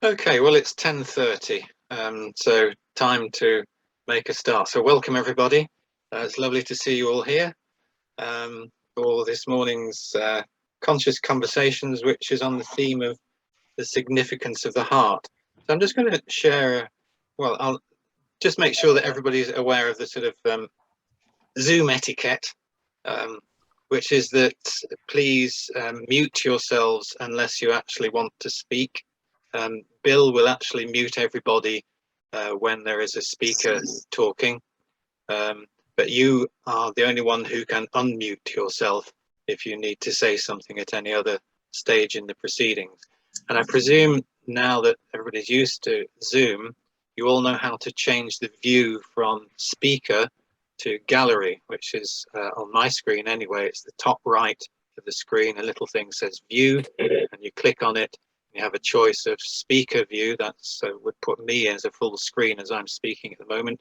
Okay, well, it's 10:30, so time to make a start. So welcome, everybody. It's lovely to see you all here for this morning's Conscious Conversations, which is on the theme of the significance of the heart. So I'm just going to share, well, I'll just make sure that everybody's aware of the sort of Zoom etiquette, which is that please mute yourselves unless you actually want to speak. Bill will actually mute everybody when there is a speaker talking, but you are the only one who can unmute yourself if you need to say something at any other stage in the proceedings. And I presume now that everybody's used to Zoom, you all know how to change the view from speaker to gallery, which is on my screen anyway. It's the top right of the screen. A little thing says view, and you click on it. You have a choice of speaker view. That's would put me as a full screen as I'm speaking at the moment,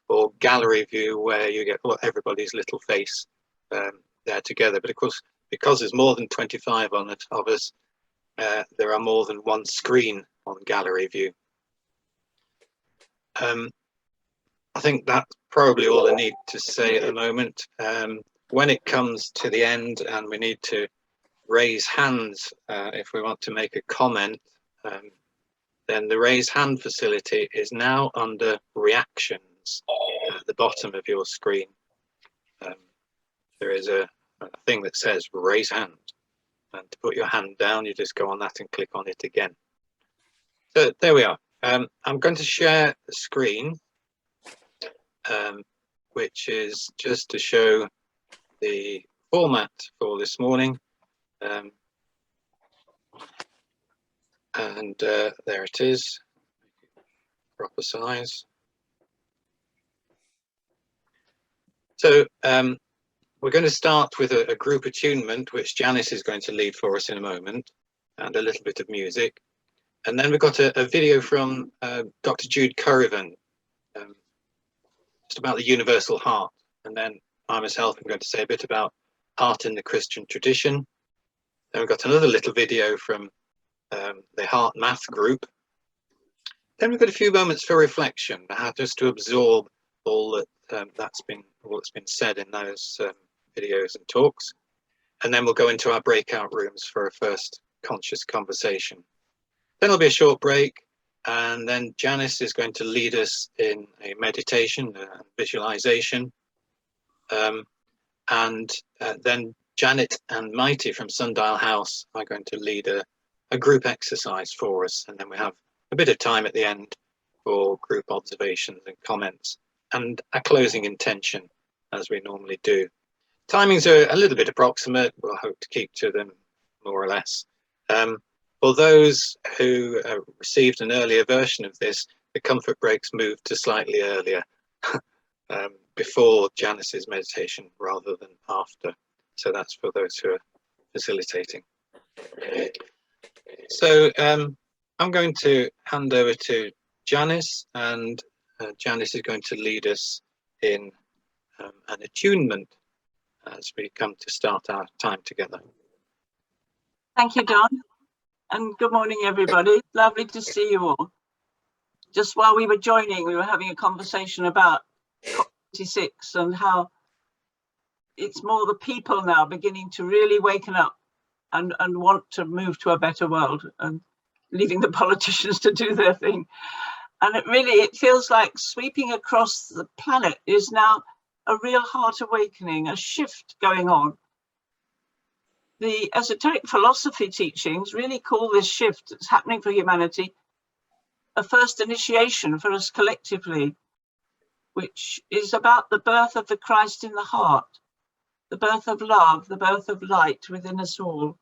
or gallery view, where you get everybody's little face there together. But of course, because there's more than 25 on it of us, there are more than one screen on gallery view. I think that's probably all I need to say at the moment. When it comes to the end and we need to raise hands if we want to make a comment, then the raise hand facility is now under reactions at the bottom of your screen. There is a thing that says raise hand, and to put your hand down, you just go on that and click on it again. So there we are. I'm going to share the screen, which is just to show the format for this morning. And there it is, proper size. So we're going to start with a group attunement, which Janice is going to lead for us in a moment, and a little bit of music. And then we've got a video from Dr. Jude Currivan, just about the universal heart. And then I myself am going to say a bit about heart in the Christian tradition. Then we've got another little video from the Heart Math group. Then we've got a few moments for reflection, just to absorb all that's been said in those videos and talks. And then we'll go into our breakout rooms for a first conscious conversation. Then there'll be a short break, and then Janice is going to lead us in a meditation, visualization. And then Janet and Mayte from Sundial House are going to lead a group exercise for us. And then we have a bit of time at the end for group observations and comments, and a closing intention, as we normally do. Timings are a little bit approximate. We'll hope to keep to them more or less. For those who received an earlier version of this, the comfort breaks moved to slightly earlier, before Janice's meditation rather than after. So that's for those who are facilitating. So I'm going to hand over to Janice, and Janice is going to lead us in an attunement as we come to start our time together. Thank you, Don, and good morning, everybody. Lovely to see you all. Just while we were joining, we were having a conversation about COP26 and how it's more the people now beginning to really waken up and want to move to a better world, and leaving the politicians to do their thing. And it feels like sweeping across the planet is now a real heart awakening, a shift going on. The esoteric philosophy teachings really call this shift that's happening for humanity a first initiation for us collectively, which is about the birth of the Christ in the heart, the birth of love, the birth of light within us all.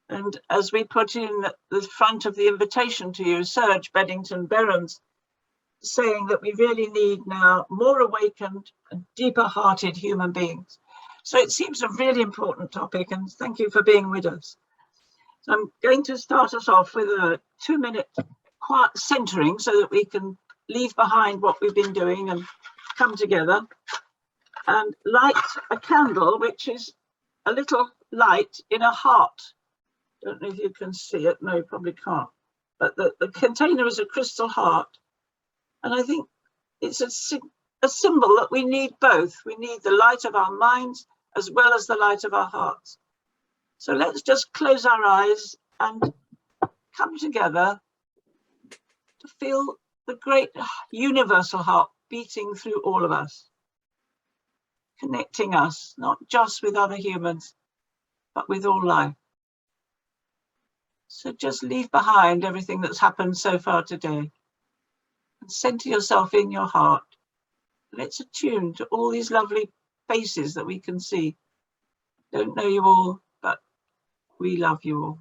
And as we put in the front of the invitation to you, Serge Beddington Berens saying that we really need now more awakened and deeper hearted human beings. So it seems a really important topic, and thank you for being with us. So I'm going to start us off with a 2-minute quiet centering so that we can leave behind what we've been doing and come together and light a candle, which is a little light in a heart. Don't know if you can see it. No, you probably can't. but the container is a crystal heart. And I think it's a symbol that we need both. We need the light of our minds as well as the light of our hearts. So let's just close our eyes and come together to feel the great universal heart beating through all of us, connecting us, not just with other humans, but with all life. So just leave behind everything that's happened so far today and center yourself in your heart. Let's attune to all these lovely faces that we can see. Don't know you all, but we love you all.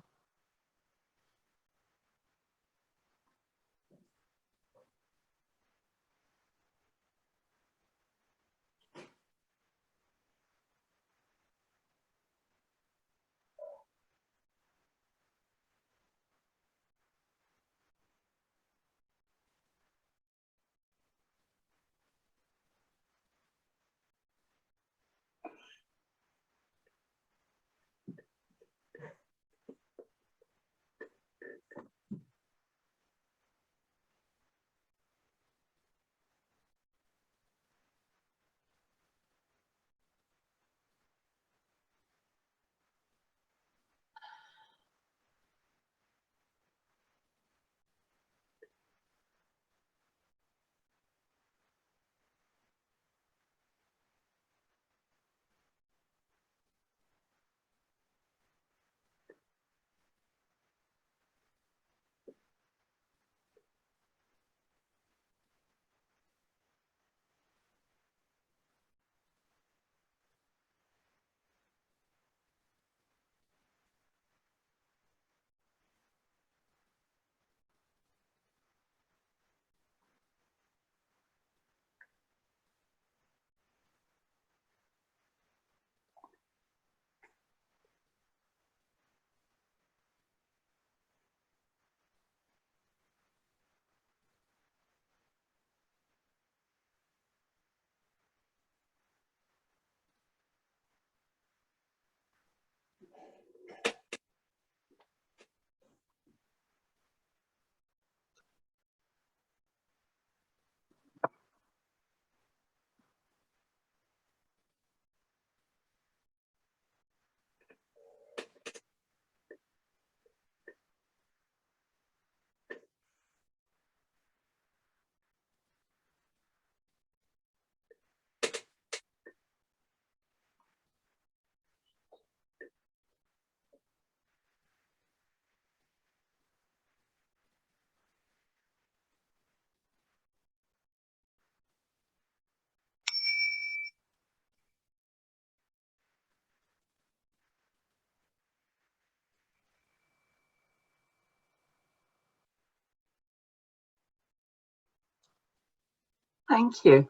Thank you.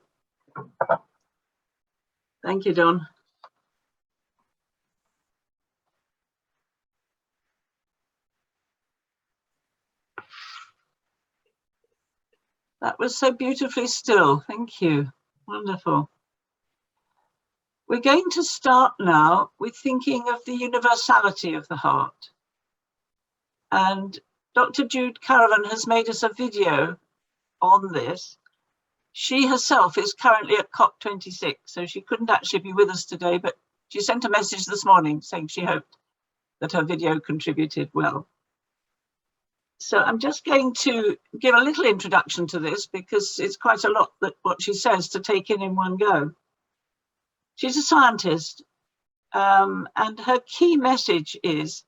Thank you, Don. That was so beautifully still. Thank you. Wonderful. We're going to start now with thinking of the universality of the heart. And Dr. Jude Currivan has made us a video on this. She herself is currently at COP26, so she couldn't actually be with us today, but she sent a message this morning saying she hoped that her video contributed well. So I'm just going to give a little introduction to this because it's quite a lot that what she says to take in one go. She's a scientist, and her key message is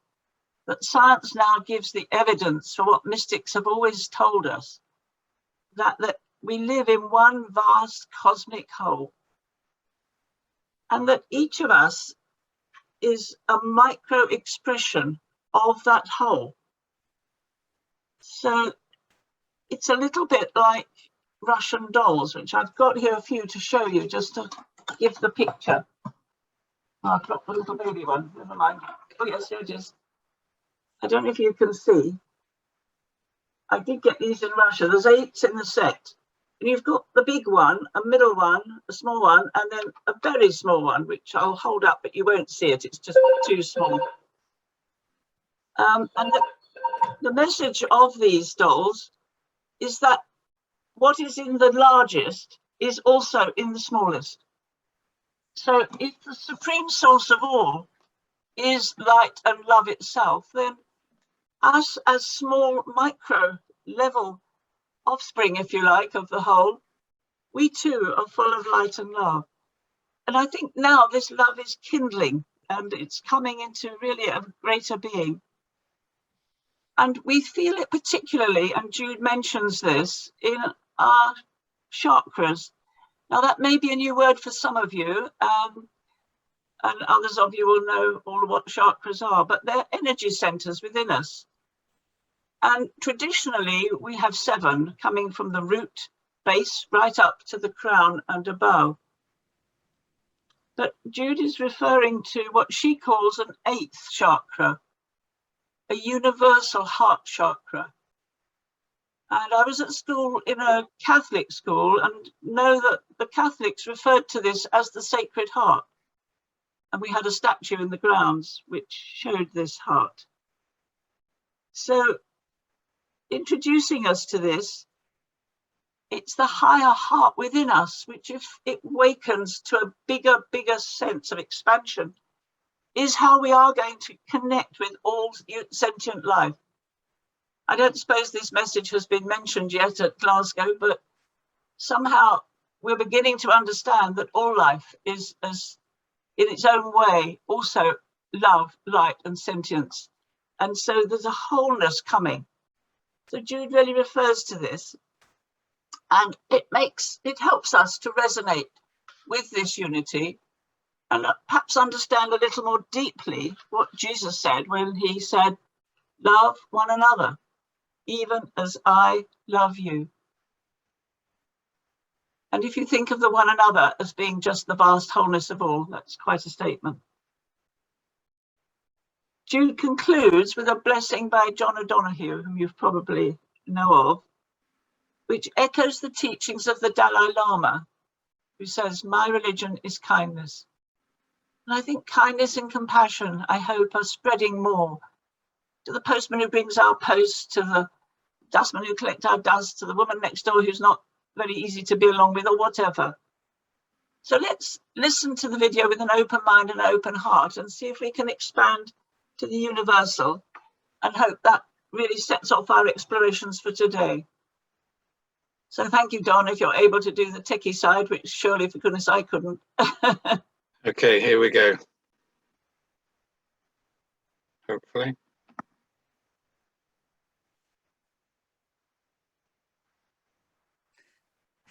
that science now gives the evidence for what mystics have always told us, that we live in one vast cosmic whole, and that each of us is a micro expression of that whole. So it's a little bit like Russian dolls, which I've got here a few to show you just to give the picture. Oh, I've got the little baby one, never mind. Oh yes, here it is. I don't know if you can see. I did get these in Russia. There's 8 in the set. And you've got the big one, a middle one, a small one, and then a very small one, which I'll hold up, but you won't see it. It's just too small. And The message of these dolls is that what is in the largest is also in the smallest. So if the supreme source of all is light and love itself, then us as small micro level offspring, if you like, of the whole, we too are full of light and love. And I think now this love is kindling and it's coming into really a greater being. And we feel it particularly, and Jude mentions this, in our chakras. Now that may be a new word for some of you, and others of you will know all what chakras are, but they're energy centers within us. And traditionally, we have 7 coming from the root base right up to the crown and above. But Jude is referring to what she calls an 8th chakra, a universal heart chakra. And I was at school in a Catholic school and know that the Catholics referred to this as the Sacred Heart. And we had a statue in the grounds which showed this heart. So introducing us to this, it's the higher heart within us, which if it wakens to a bigger sense of expansion, is how we are going to connect with all sentient life. I don't suppose this message has been mentioned yet at Glasgow, but somehow we're beginning to understand that all life is, as in its own way, also love, light and sentience. And so there's a wholeness coming. So Jude really refers to this, and it helps us to resonate with this unity and perhaps understand a little more deeply what Jesus said when he said, love one another, even as I love you. And if you think of the one another as being just the vast wholeness of all, that's quite a statement. Jude concludes with a blessing by John O'Donoghue, whom you probably know of, which echoes the teachings of the Dalai Lama, who says, my religion is kindness. And I think kindness and compassion, I hope, are spreading more to the postman who brings our post, to the dustman who collects our dust, to the woman next door who's not very easy to be along with, or whatever. So let's listen to the video with an open mind and an open heart and see if we can expand to the universal, and hope that really sets off our explorations for today. So thank you, Don, if you're able to do the techie side, which surely for goodness I couldn't. Okay, here we go. Hopefully.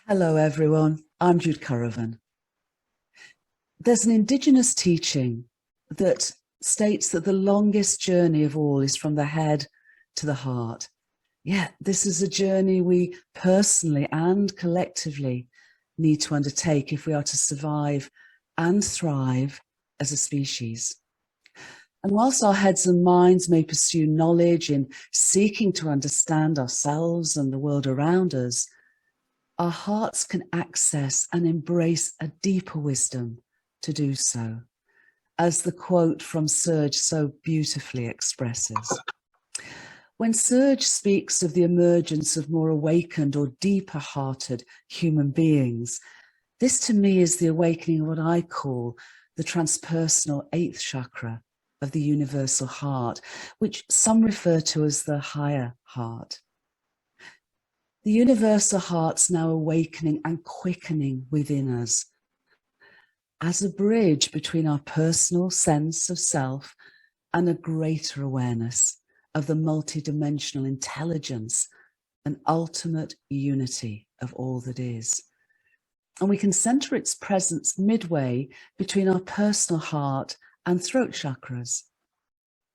Hello everyone, I'm Jude Currivan. There's an indigenous teaching that states that the longest journey of all is from the head to the heart. Yeah, this is a journey we personally and collectively need to undertake if we are to survive and thrive as a species. And whilst our heads and minds may pursue knowledge in seeking to understand ourselves and the world around us, our hearts can access and embrace a deeper wisdom to do so, as the quote from Serge so beautifully expresses. When Serge speaks of the emergence of more awakened or deeper-hearted human beings, this to me is the awakening of what I call the transpersonal 8th chakra of the universal heart, which some refer to as the higher heart. The universal heart's now awakening and quickening within us as a bridge between our personal sense of self and a greater awareness of the multidimensional intelligence and ultimate unity of all that is. And we can center its presence midway between our personal heart and throat chakras.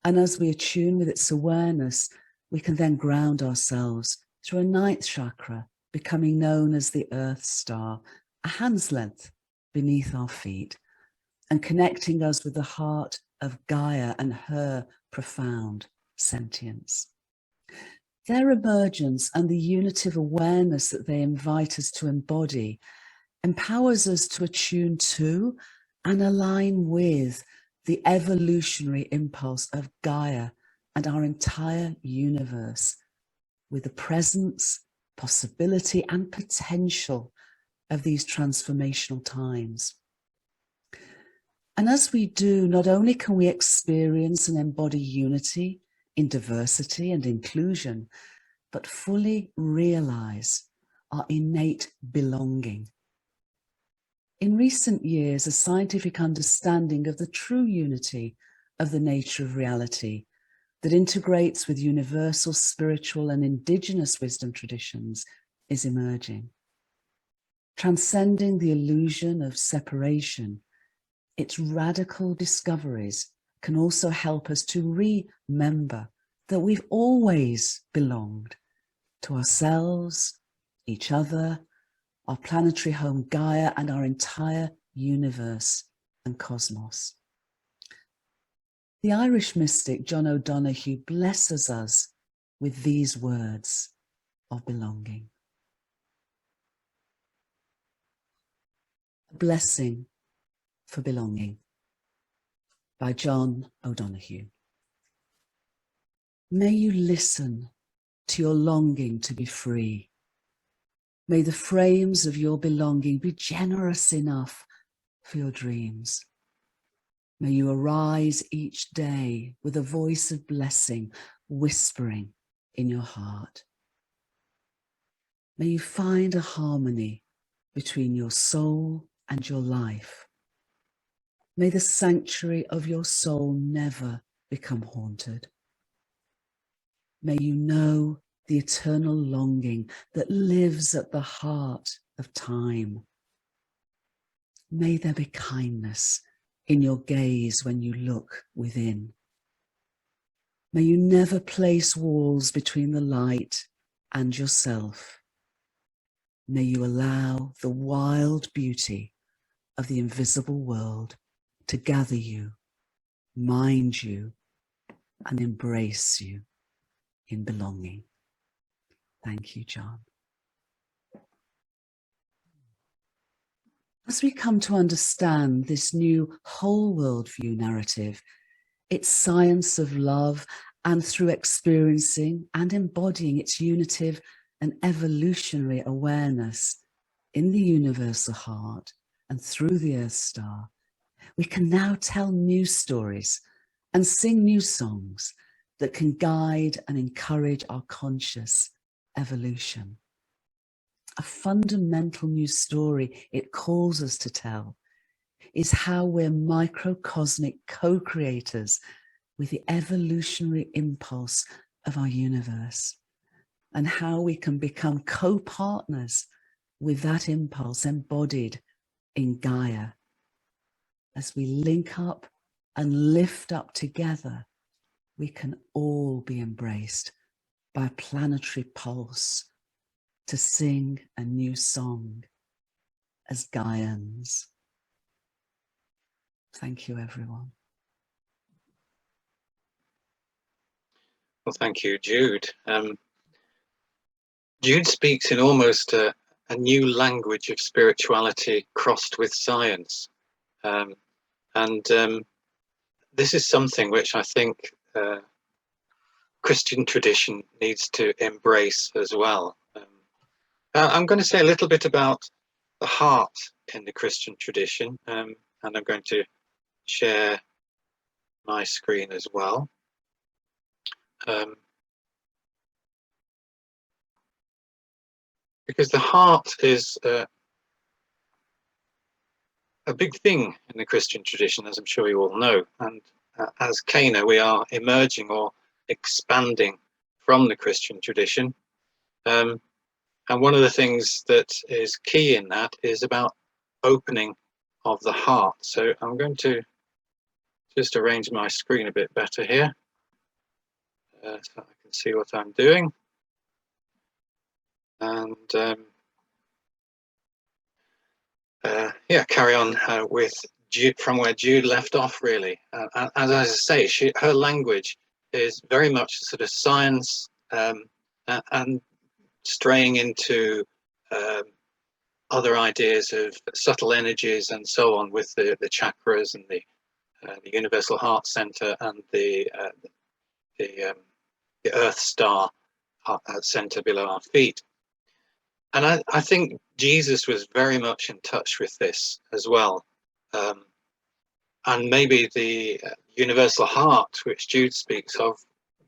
And as we attune with its awareness, we can then ground ourselves through a 9th chakra, becoming known as the Earth Star, a hand's length beneath our feet, and connecting us with the heart of Gaia and her profound sentience. Their emergence and the unity of awareness that they invite us to embody empowers us to attune to and align with the evolutionary impulse of Gaia and our entire universe with the presence, possibility, and potential of these transformational times. And as we do, not only can we experience and embody unity in diversity and inclusion, but fully realize our innate belonging. In recent years, a scientific understanding of the true unity of the nature of reality that integrates with universal spiritual and indigenous wisdom traditions is emerging. Transcending the illusion of separation, its radical discoveries can also help us to remember that we've always belonged to ourselves, each other, our planetary home Gaia, and our entire universe and cosmos. The Irish mystic John O'Donoghue blesses us with these words of belonging. A blessing for belonging by John O'Donoghue. May you listen to your longing to be free. May the frames of your belonging be generous enough for your dreams. May you arise each day with a voice of blessing whispering in your heart. May you find a harmony between your soul and your life. May the sanctuary of your soul never become haunted. May you know the eternal longing that lives at the heart of time. May there be kindness in your gaze when you look within. May you never place walls between the light and yourself. May you allow the wild beauty of the invisible world to gather you, mind you, and embrace you in belonging. Thank you, John. As we come to understand this new whole world view narrative, its science of love, and through experiencing and embodying its unitive and evolutionary awareness in the universal heart and through the Earth Star, we can now tell new stories and sing new songs that can guide and encourage our conscious evolution. A fundamental new story it calls us to tell is how we're microcosmic co-creators with the evolutionary impulse of our universe, and how we can become co-partners with that impulse embodied in Gaia. As we link up and lift up together, we can all be embraced by a planetary pulse to sing a new song as Gaians. Thank you, everyone. Well, thank you, Jude. Jude speaks in almost a new language of spirituality crossed with science. This is something which I think Christian tradition needs to embrace as well. I'm going to say a little bit about the heart in the Christian tradition, and I'm going to share my screen as well. Because the heart is a big thing in the Christian tradition, as I'm sure you all know. And as Cana, we are emerging or expanding from the Christian tradition. And one of the things that is key in that is about opening of the heart. So I'm going to just arrange my screen a bit better here, so I can see what I'm doing. And yeah, carry on with Jude, from where Jude left off, really. As I say, her language is very much sort of science and straying into other ideas of subtle energies and so on, with the chakras and the Universal Heart Centre and the the Earth star centre below our feet. And I think Jesus was very much in touch with this as well. And maybe the universal heart, which Jude speaks of,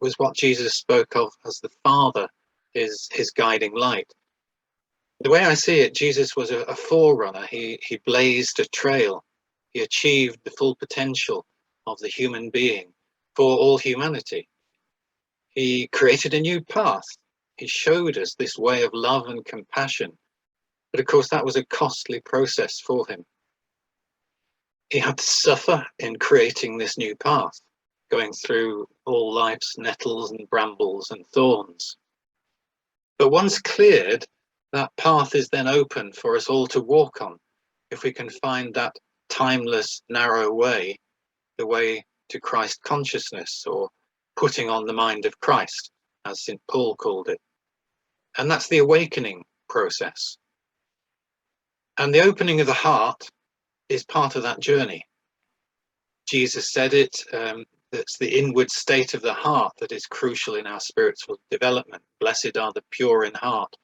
was what Jesus spoke of as the Father, his guiding light. The way I see it, Jesus was a forerunner. He blazed a trail. He achieved the full potential of the human being for all humanity. He created a new path. He showed us this way of love and compassion. But of course, that was a costly process for him. He had to suffer in creating this new path, going through all life's nettles and brambles and thorns. But once cleared, that path is then open for us all to walk on, if we can find that timeless, narrow way, the way to Christ consciousness, or putting on the mind of Christ, as St. Paul called it. And that's the awakening process. And the opening of the heart is part of that journey. Jesus said it, that's the inward state of the heart that is crucial in our spiritual development. Blessed are the pure in heart,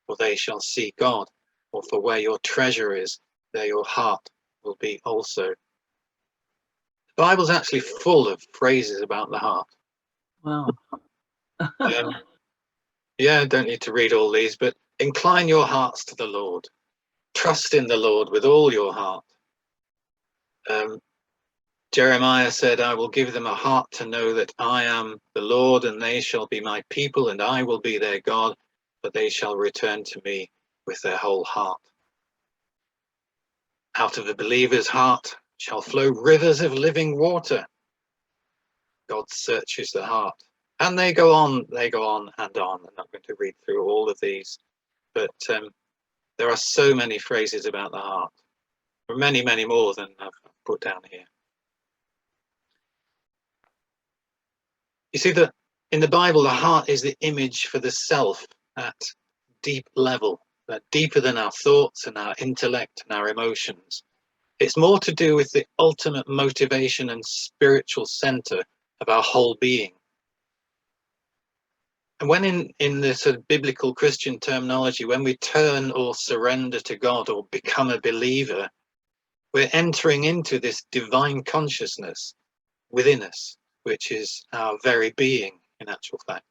for they shall see God. Or for where your treasure is, there your heart will be also. The Bible's actually full of phrases about the heart. Wow. Yeah, don't need to read all these, but incline your hearts to the Lord. Trust in the Lord with all your heart. Jeremiah said, I will give them a heart to know that I am the Lord, and they shall be my people, and I will be their God, but they shall return to me with their whole heart. Out of the believer's heart shall flow rivers of living water. God searches the heart. And they go on and on. I'm not going to read through all of these, but there are so many phrases about the heart. There are many, many more than I've put down here. You see that in the Bible, the heart is the image for the self at deep level, deeper than our thoughts and our intellect and our emotions. It's more to do with the ultimate motivation and spiritual center of our whole being. And when in the sort of biblical Christian terminology, when we turn or surrender to God or become a believer, we're entering into this divine consciousness within us, which is our very being in actual fact.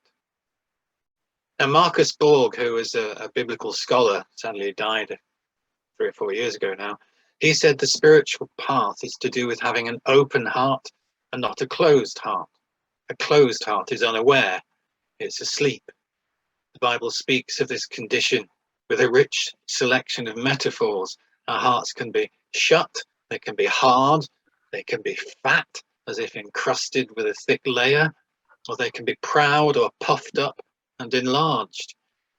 Now, Marcus Borg, who was a biblical scholar, sadly died 3 or 4 years ago now, he said the spiritual path is to do with having an open heart and not a closed heart. A closed heart is unaware, it's asleep. The Bible speaks of this condition with a rich selection of metaphors. Our hearts can be shut, they can be hard, they can be fat, as if encrusted with a thick layer, or they can be proud or puffed up and enlarged.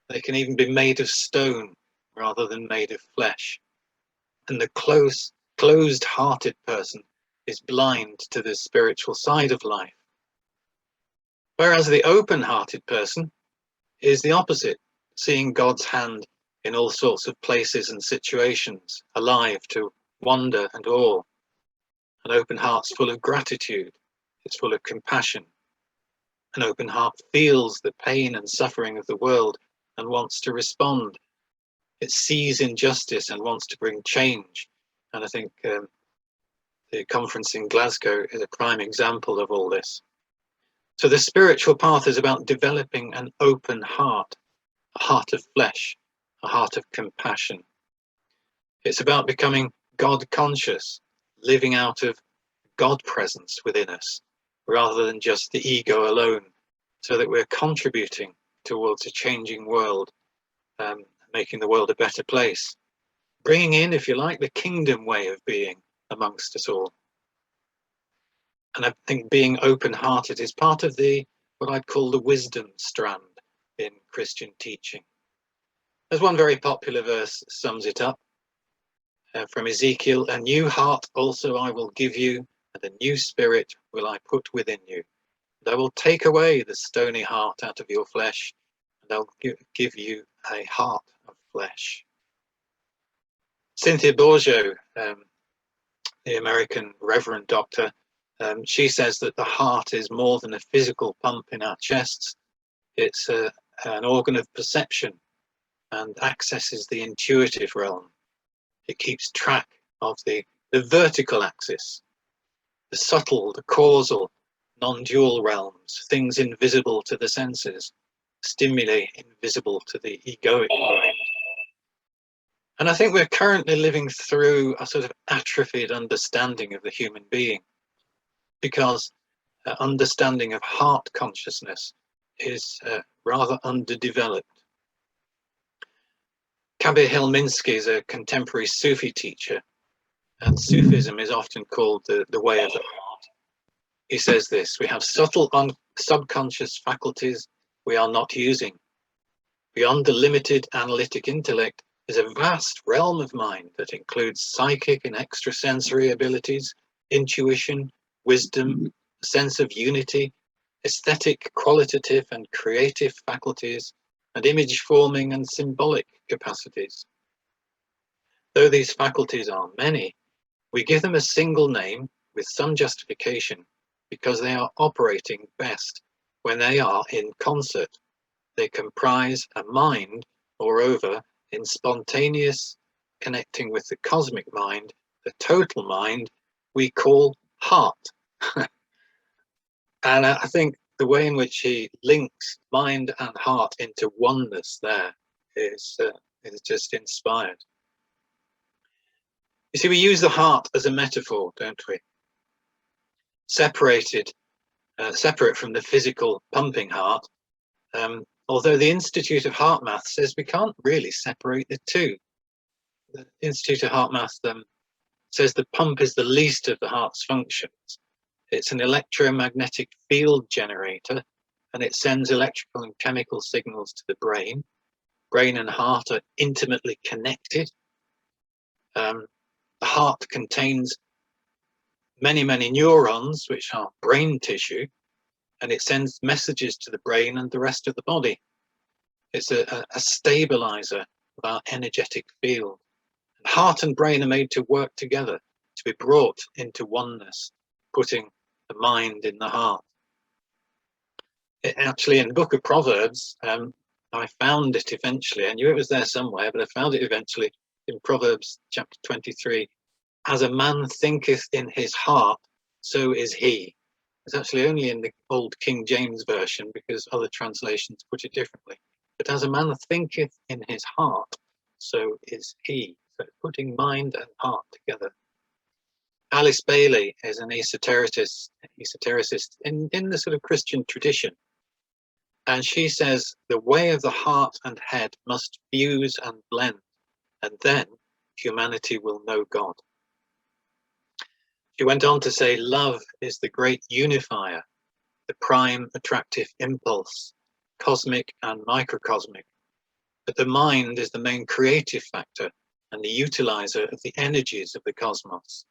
They can even be made of stone rather than made of flesh. And the closed-hearted person is blind to the spiritual side of life. Whereas the open-hearted person is the opposite, seeing God's hand in all sorts of places and situations, alive to wonder and awe. An open heart's full of gratitude, it's full of compassion. An open heart feels the pain and suffering of the world and wants to respond. It sees injustice and wants to bring change. And I think the conference in Glasgow is a prime example of all this. So the spiritual path is about developing an open heart, a heart of flesh, a heart of compassion. It's about becoming God conscious, living out of God presence within us, rather than just the ego alone, so that we're contributing towards a changing world, making the world a better place, bringing in, if you like, the kingdom way of being amongst us all. And I think being open-hearted is part of what I'd call the wisdom strand in Christian teaching. There's one very popular verse that sums it up from Ezekiel: a new heart also I will give you, and a new spirit will I put within you. And I will take away the stony heart out of your flesh, and I'll give you a heart of flesh. Cynthia Bourgeau, the American Reverend Doctor, She says that the heart is more than a physical pump in our chests. It's an organ of perception and accesses the intuitive realm. It keeps track of the vertical axis, the subtle, the causal, non-dual realms, things invisible to the senses, stimuli invisible to the egoic mind. And I think we're currently living through a sort of atrophied understanding of the human being, because understanding of heart consciousness is rather underdeveloped. Kabir Hilminski is a contemporary Sufi teacher, and Sufism is often called the way of the heart. He says this: we have subtle subconscious faculties we are not using. Beyond the limited analytic intellect is a vast realm of mind that includes psychic and extrasensory abilities, intuition, wisdom, a sense of unity, aesthetic, qualitative and creative faculties, and image forming and symbolic capacities. Though these faculties are many, we give them a single name with some justification, because they are operating best when they are in concert. They comprise a mind, moreover, in spontaneous connecting with the cosmic mind, the total mind we call heart. And I think the way in which he links mind and heart into oneness there is just inspired. You see, we use the heart as a metaphor, don't we? Separate from the physical pumping heart, although the Institute of Heart Math says we can't really separate the two. The Institute of Heart Math says the pump is the least of the heart's functions. It's an electromagnetic field generator, and it sends electrical and chemical signals to the brain. Brain and heart are intimately connected. The heart contains many neurons, which are brain tissue, and it sends messages to the brain and the rest of the body. It's a stabilizer of our energetic field. And heart and brain are made to work together, to be brought into oneness, putting the mind in the heart. Actually, in the book of Proverbs, I found it eventually. I knew it was there somewhere, but I found it eventually in Proverbs chapter 23. As a man thinketh in his heart, so is he. It's actually only in the old King James version, because other translations put it differently. But as a man thinketh in his heart, so is he. So putting mind and heart together. Alice Bailey is an esotericist in the sort of Christian tradition. And she says the way of the heart and head must fuse and blend, and then humanity will know God. She went on to say love is the great unifier, the prime attractive impulse, cosmic and microcosmic. But the mind is the main creative factor and the utilizer of the energies of the cosmos.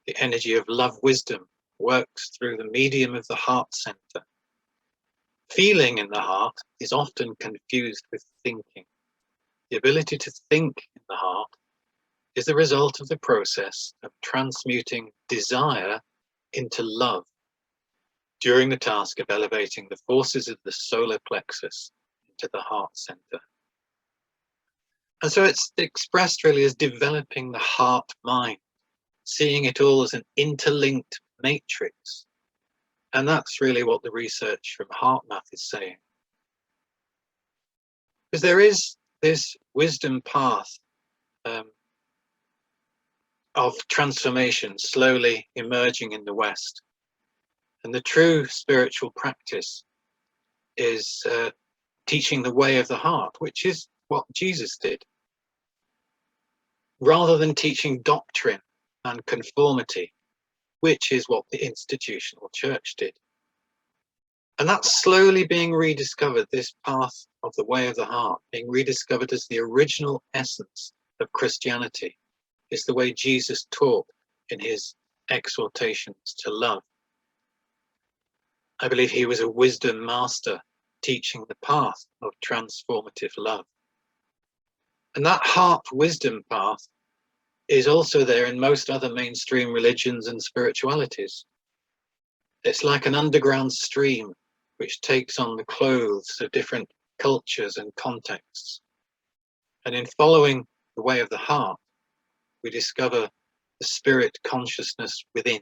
The energy of love wisdom works through the medium of the heart center. Feeling in the heart is often confused with thinking. The ability to think in the heart is the result of the process of transmuting desire into love during the task of elevating the forces of the solar plexus into the heart center. And so it's expressed really as developing the heart mind, seeing it all as an interlinked matrix. And that's really what the research from Heart Math is saying. Because there is this wisdom path of transformation slowly emerging in the West. And the true spiritual practice is teaching the way of the heart, which is what Jesus did. Rather than teaching doctrine and conformity, which is what the institutional church did. And that's slowly being rediscovered, this path of the way of the heart, being rediscovered as the original essence of Christianity. It's the way Jesus taught in his exhortations to love. I believe he was a wisdom master, teaching the path of transformative love. And that heart wisdom path is also there in most other mainstream religions and spiritualities. It's like an underground stream which takes on the clothes of different cultures and contexts. And in following the way of the heart, we discover the spirit consciousness within.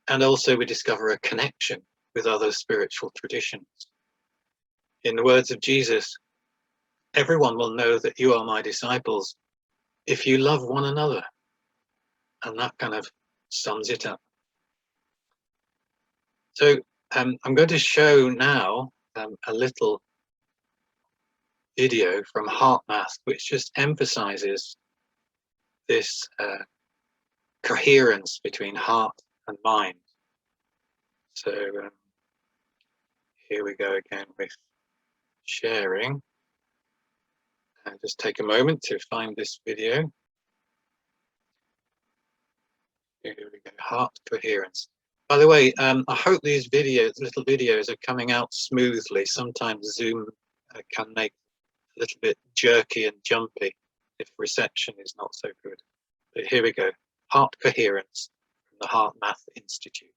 And also we discover a connection with other spiritual traditions. In the words of Jesus, everyone will know that you are my disciples if you love one another. And that kind of sums it up. So I'm going to show now a little video from HeartMath, which just emphasizes this coherence between heart and mind. So here we go again with sharing. And just take a moment to find this video. Here we go, heart coherence. By the way, I hope these little videos, are coming out smoothly. Sometimes Zoom can make a little bit jerky and jumpy if reception is not so good. But here we go, heart coherence from the HeartMath Institute.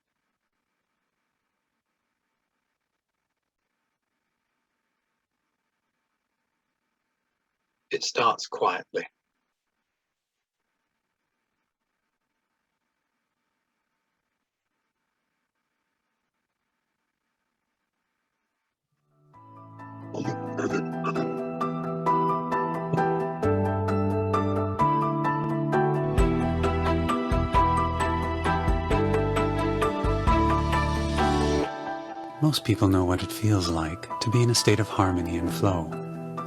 It starts quietly. Most people know what it feels like to be in a state of harmony and flow,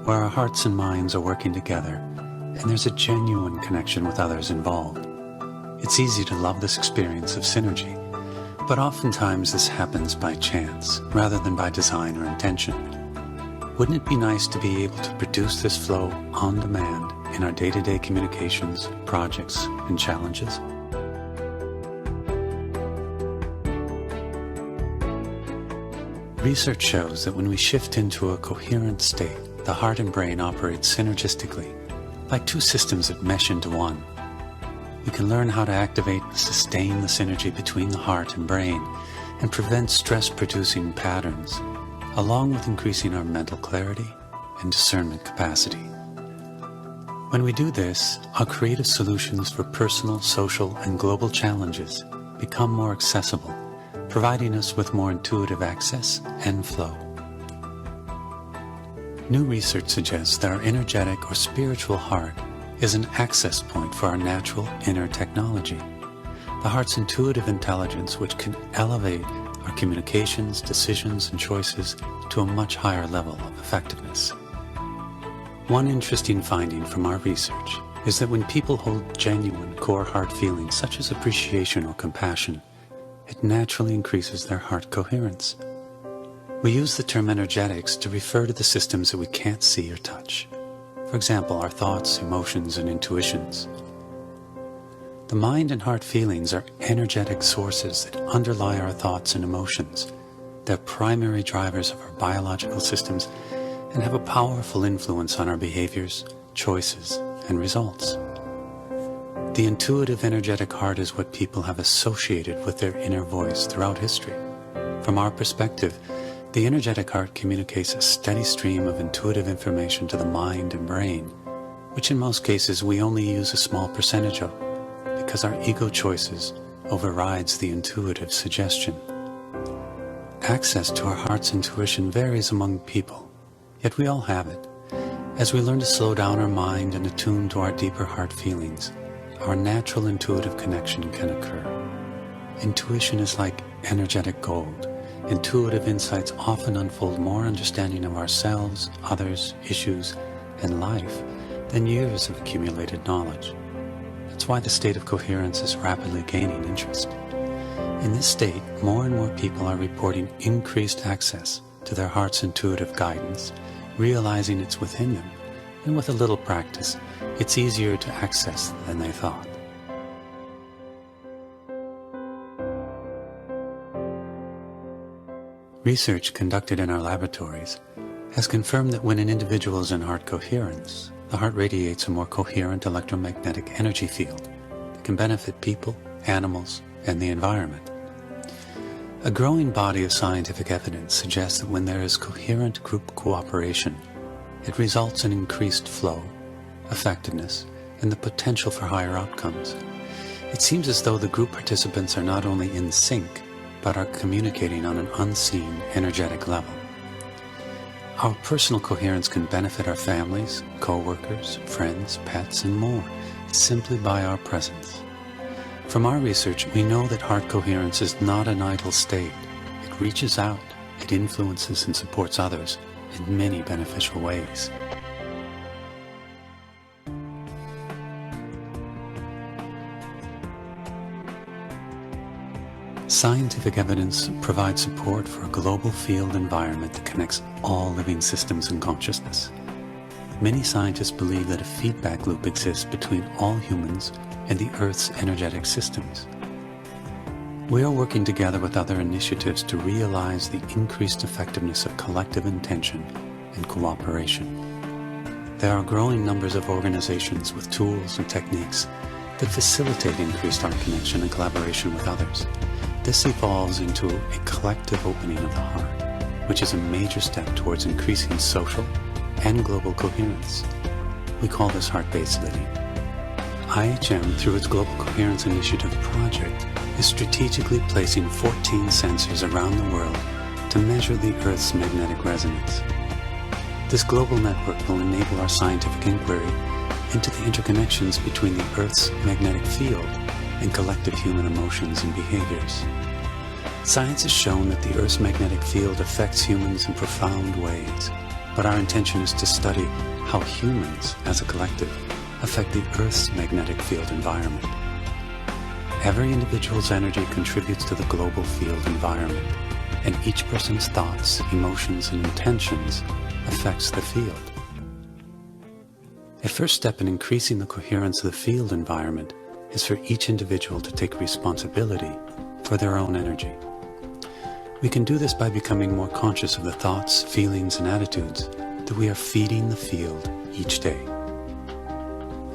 where our hearts and minds are working together, and there's a genuine connection with others involved. It's easy to love this experience of synergy, but oftentimes this happens by chance, rather than by design or intention. Wouldn't it be nice to be able to produce this flow on demand in our day-to-day communications, projects, and challenges? Research shows that when we shift into a coherent state, the heart and brain operate synergistically, like two systems that mesh into one. We can learn how to activate and sustain the synergy between the heart and brain and prevent stress-producing patterns, along with increasing our mental clarity and discernment capacity. When we do this, our creative solutions for personal, social, and global challenges become more accessible, providing us with more intuitive access and flow. New research suggests that our energetic or spiritual heart is an access point for our natural inner technology, the heart's intuitive intelligence, which can elevate our communications, decisions, and choices to a much higher level of effectiveness. One interesting finding from our research is that when people hold genuine core heart feelings such as appreciation or compassion, it naturally increases their heart coherence. We use the term energetics to refer to the systems that we can't see or touch. For example, our thoughts, emotions, and intuitions. The mind and heart feelings are energetic sources that underlie our thoughts and emotions. They're primary drivers of our biological systems and have a powerful influence on our behaviors, choices, and results. The intuitive, energetic heart is what people have associated with their inner voice throughout history. From our perspective, the energetic heart communicates a steady stream of intuitive information to the mind and brain, which in most cases we only use a small percentage of, because our ego choices overrides the intuitive suggestion. Access to our heart's intuition varies among people, yet we all have it. As we learn to slow down our mind and attune to our deeper heart feelings, our natural intuitive connection can occur. Intuition is like energetic gold. Intuitive insights often unfold more understanding of ourselves, others, issues, and life than years of accumulated knowledge. That's why the state of coherence is rapidly gaining interest. In this state, more and more people are reporting increased access to their heart's intuitive guidance, realizing it's within them, and with a little practice, it's easier to access than they thought. Research conducted in our laboratories has confirmed that when an individual is in heart coherence, the heart radiates a more coherent electromagnetic energy field that can benefit people, animals, and the environment. A growing body of scientific evidence suggests that when there is coherent group cooperation, it results in increased flow, effectiveness, and the potential for higher outcomes. It seems as though the group participants are not only in sync, but are communicating on an unseen, energetic level. Our personal coherence can benefit our families, co-workers, friends, pets, and more, simply by our presence. From our research, we know that heart coherence is not an idle state. It reaches out, it influences and supports others in many beneficial ways. Scientific evidence provides support for a global field environment that connects all living systems and consciousness. Many scientists believe that a feedback loop exists between all humans and the Earth's energetic systems. We are working together with other initiatives to realize the increased effectiveness of collective intention and cooperation. There are growing numbers of organizations with tools and techniques that facilitate increased heart connection and collaboration with others. This evolves into a collective opening of the heart, which is a major step towards increasing social and global coherence. We call this heart-based living. IHM, through its Global Coherence Initiative project, is strategically placing 14 sensors around the world to measure the Earth's magnetic resonance. This global network will enable our scientific inquiry into the interconnections between the Earth's magnetic field and collective human emotions and behaviors. Science has shown that the Earth's magnetic field affects humans in profound ways, but our intention is to study how humans, as a collective, affect the Earth's magnetic field environment. Every individual's energy contributes to the global field environment, and each person's thoughts, emotions, and intentions affects the field. A first step in increasing the coherence of the field environment is for each individual to take responsibility for their own energy. We can do this by becoming more conscious of the thoughts, feelings, and attitudes that we are feeding the field each day.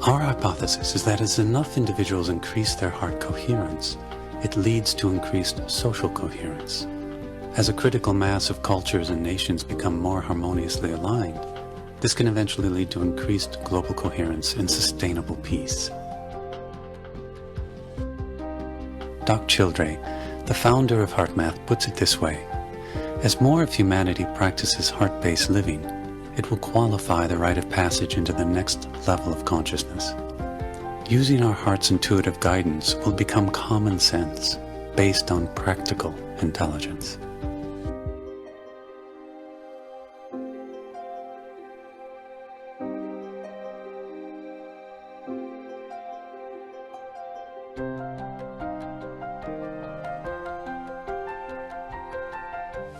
Our hypothesis is that as enough individuals increase their heart coherence, it leads to increased social coherence. As a critical mass of cultures and nations become more harmoniously aligned, this can eventually lead to increased global coherence and sustainable peace. Doc Childre, the founder of HeartMath, puts it this way: as more of humanity practices heart-based living, it will qualify the rite of passage into the next level of consciousness. Using our heart's intuitive guidance will become common sense, based on practical intelligence.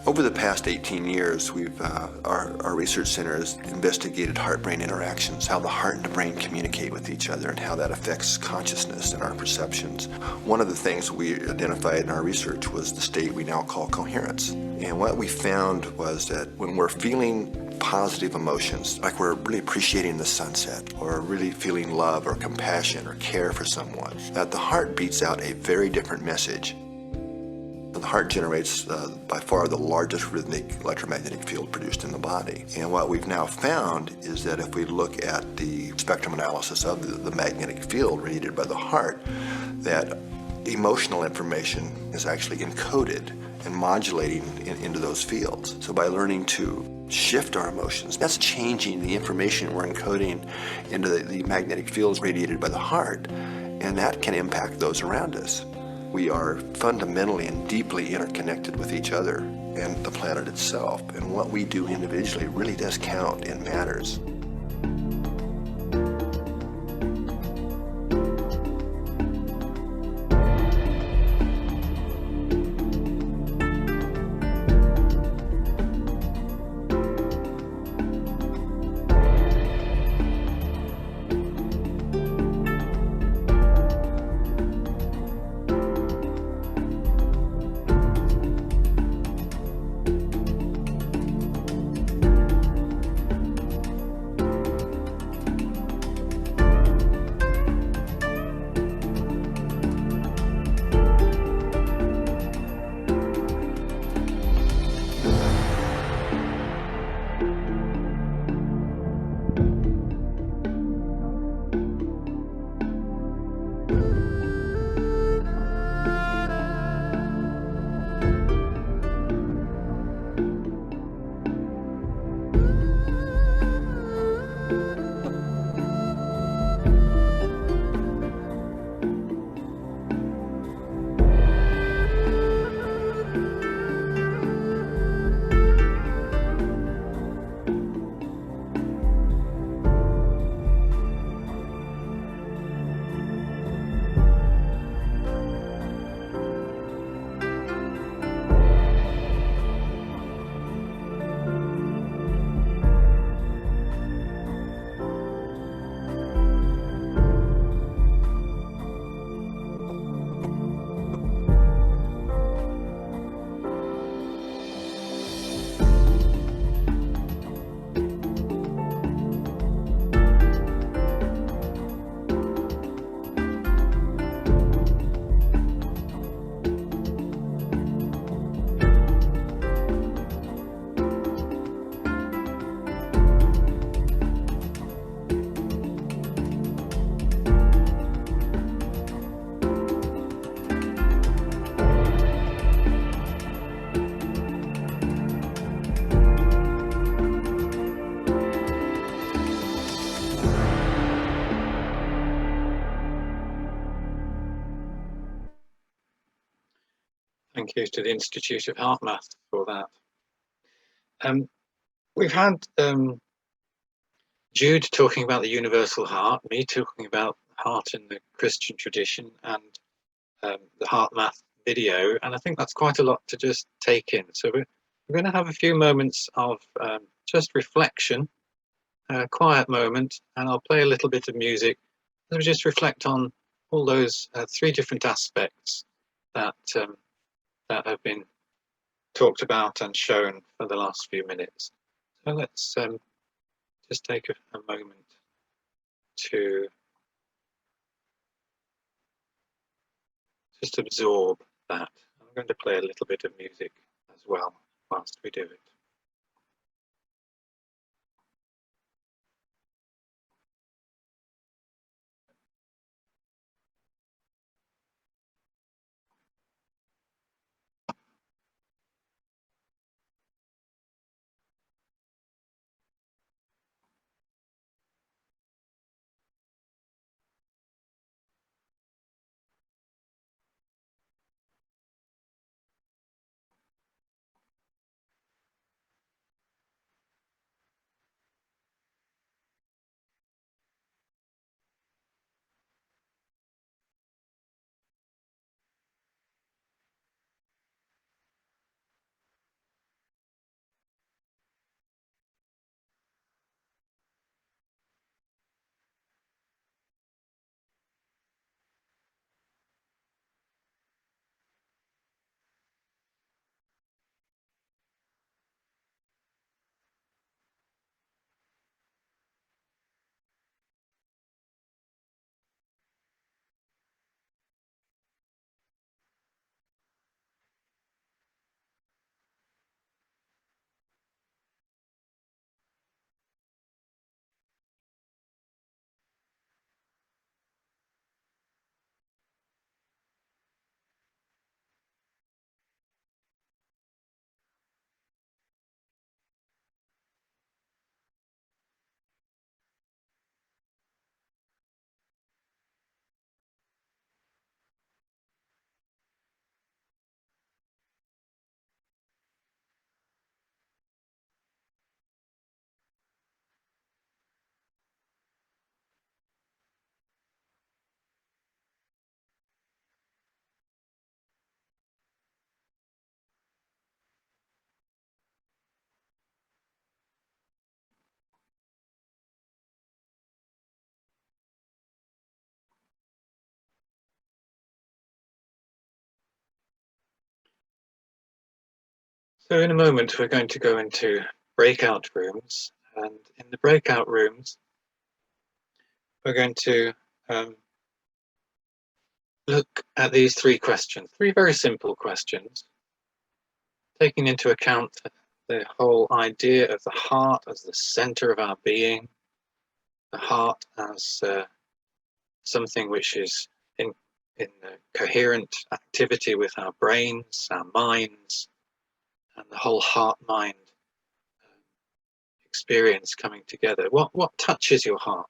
Over the past 18 years, our research center has investigated heart-brain interactions, how the heart and the brain communicate with each other, and how that affects consciousness and our perceptions. One of the things we identified in our research was the state we now call coherence. And what we found was that when we're feeling positive emotions, like we're really appreciating the sunset, or really feeling love or compassion or care for someone, that the heart beats out a very different message. The heart generates by far the largest rhythmic electromagnetic field produced in the body. And what we've now found is that if we look at the spectrum analysis of the magnetic field radiated by the heart, that emotional information is actually encoded and modulating into those fields. So by learning to shift our emotions, that's changing the information we're encoding into the magnetic fields radiated by the heart, and that can impact those around us. We are fundamentally and deeply interconnected with each other and the planet itself, and what we do individually really does count and matters. thank you to the Institute of Heart Math for that. We've had Jude talking about the universal heart, me talking about heart in the Christian tradition, and the Heart Math video, and I think that's quite a lot to just take in. So we're going to have a few moments of just reflection, a quiet moment, and I'll play a little bit of music as we just reflect on all those three different aspects that that have been talked about and shown for the last few minutes. So let's just take a moment to just absorb that. I'm going to play a little bit of music as well whilst we do it. So in a moment we're going to go into breakout rooms, and in the breakout rooms we're going to look at these three questions, three very simple questions, taking into account the whole idea of the heart as the center of our being, the heart as something which is in coherent activity with our brains, our minds, and the whole heart-mind experience coming together. What touches your heart?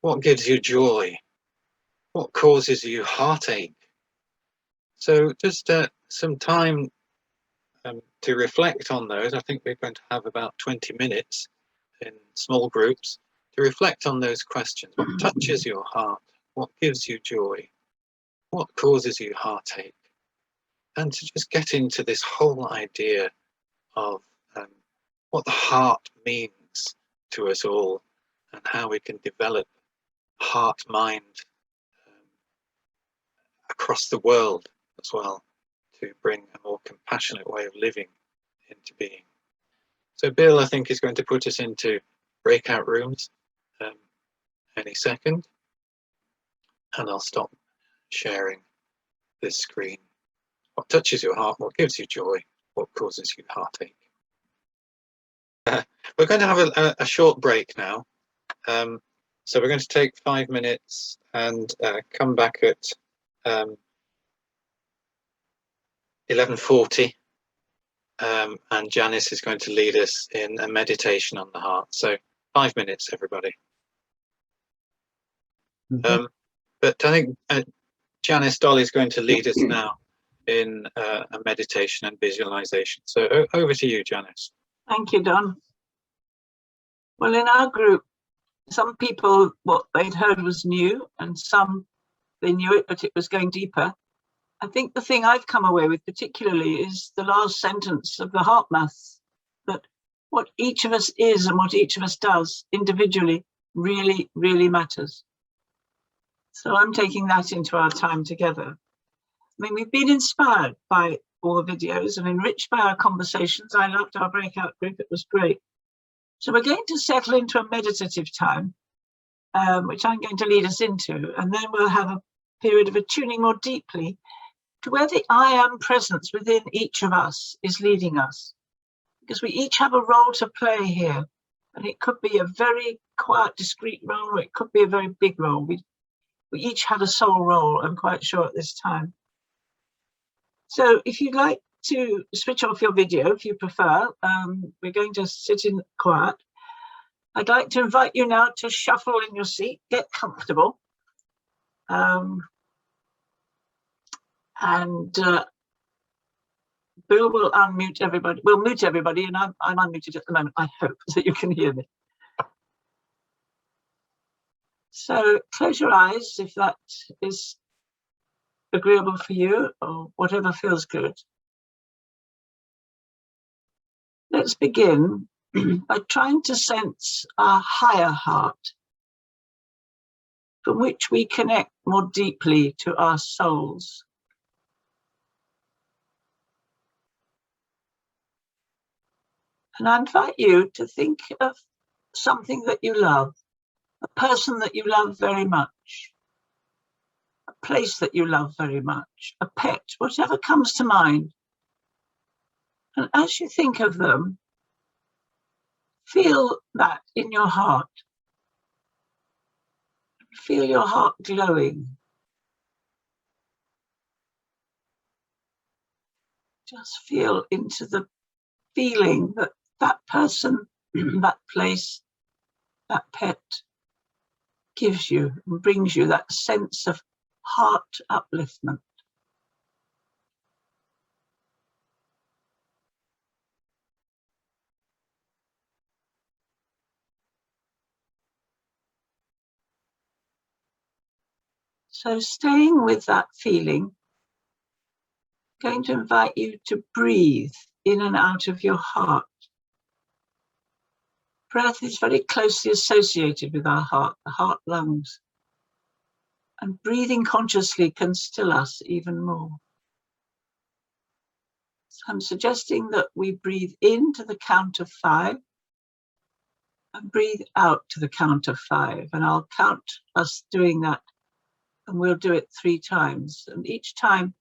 What gives you joy? What causes you heartache? So just some time to reflect on those. I think we're going to have about 20 minutes in small groups to reflect on those questions. What touches your heart? What gives you joy? What causes you heartache? And to just get into this whole idea of what the heart means to us all, and how we can develop heart-mind across the world as well, to bring a more compassionate way of living into being. So Bill, I think, is going to put us into breakout rooms any second, and I'll stop sharing this screen. What touches your heart? What gives you joy? What causes you heartache? We're going to have a short break now. So we're going to take 5 minutes and come back at 11:40. And Janice is going to lead us in a meditation on the heart. So 5 minutes, everybody. But I think Janice Dolly is going to lead us now in a meditation and visualization. So over to you, Janice. Thank you, Don. Well, in our group, some people, what they'd heard was new, and some, they knew it, but it was going deeper. I think the thing I've come away with particularly is the last sentence of the heart maths, that what each of us is and what each of us does individually really, really matters. So I'm taking that into our time together. I mean, we've been inspired by all the videos and enriched by our conversations. I loved our breakout group, it was great. So we're going to settle into a meditative time, which I'm going to lead us into, and then we'll have a period of attuning more deeply to where the I am presence within each of us is leading us. Because we each have a role to play here, and it could be a very quiet, discreet role, or it could be a very big role. We each have a soul role, I'm quite sure, at this time. So if you'd like to switch off your video, if you prefer, we're going to sit in quiet. I'd like to invite you now to shuffle in your seat, get comfortable. And Bill will unmute everybody. We'll mute everybody, and I'm unmuted at the moment. I hope that you can hear me. So close your eyes if that is agreeable for you, or whatever feels good. Let's begin by trying to sense our higher heart, from which we connect more deeply to our souls. And I invite you to think of something that you love, a person that you love very much, a place that you love very much, a pet, whatever comes to mind. And as you think of them, feel that in your heart. Feel your heart glowing. Just feel into the feeling that that person, that place, that pet gives you and brings you, that sense of heart upliftment. So staying with that feeling, I'm going to invite you to breathe in and out of your heart. Breath is very closely associated with our heart, the heart lungs. And breathing consciously can still us even more. So I'm suggesting that we breathe in to the count of 5 and breathe out to the count of 5. And I'll count us doing that, and we'll do it 3 times. And each time,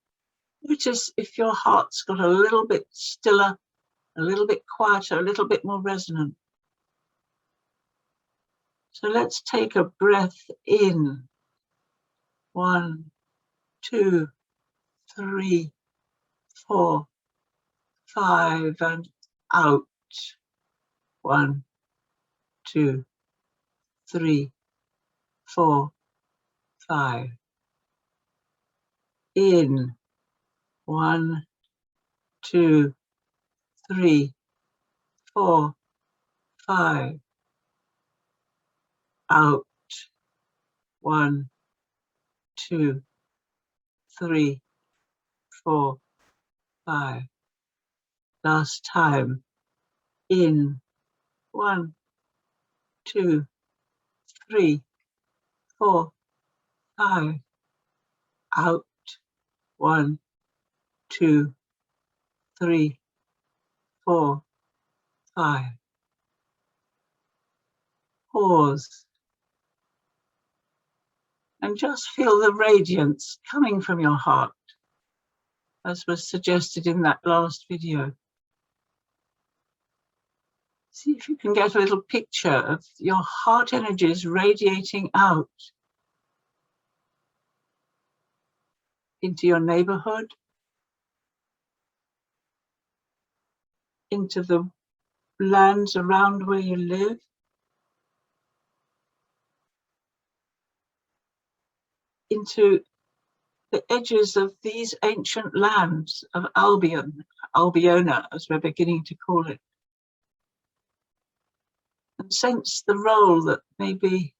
notice if your heart's got a little bit stiller, a little bit quieter, a little bit more resonant. So let's take a breath in. 1, 2, 3, 4, 5, and out. 1, 2, 3, 4, 5. In. 1, 2, 3, 4, 5. Out. 1, 2, 3, 4, 5. Last time. In. 1, 2, 3, 4, 5. Out. 1, 2, 3, 4, 5. Pause. And just feel the radiance coming from your heart, as was suggested in that last video. See if you can get a little picture of your heart energies radiating out into your neighborhood, into the lands around where you live, into the edges of these ancient lands of Albion, Albiona, as we're beginning to call it, and sense the role that maybe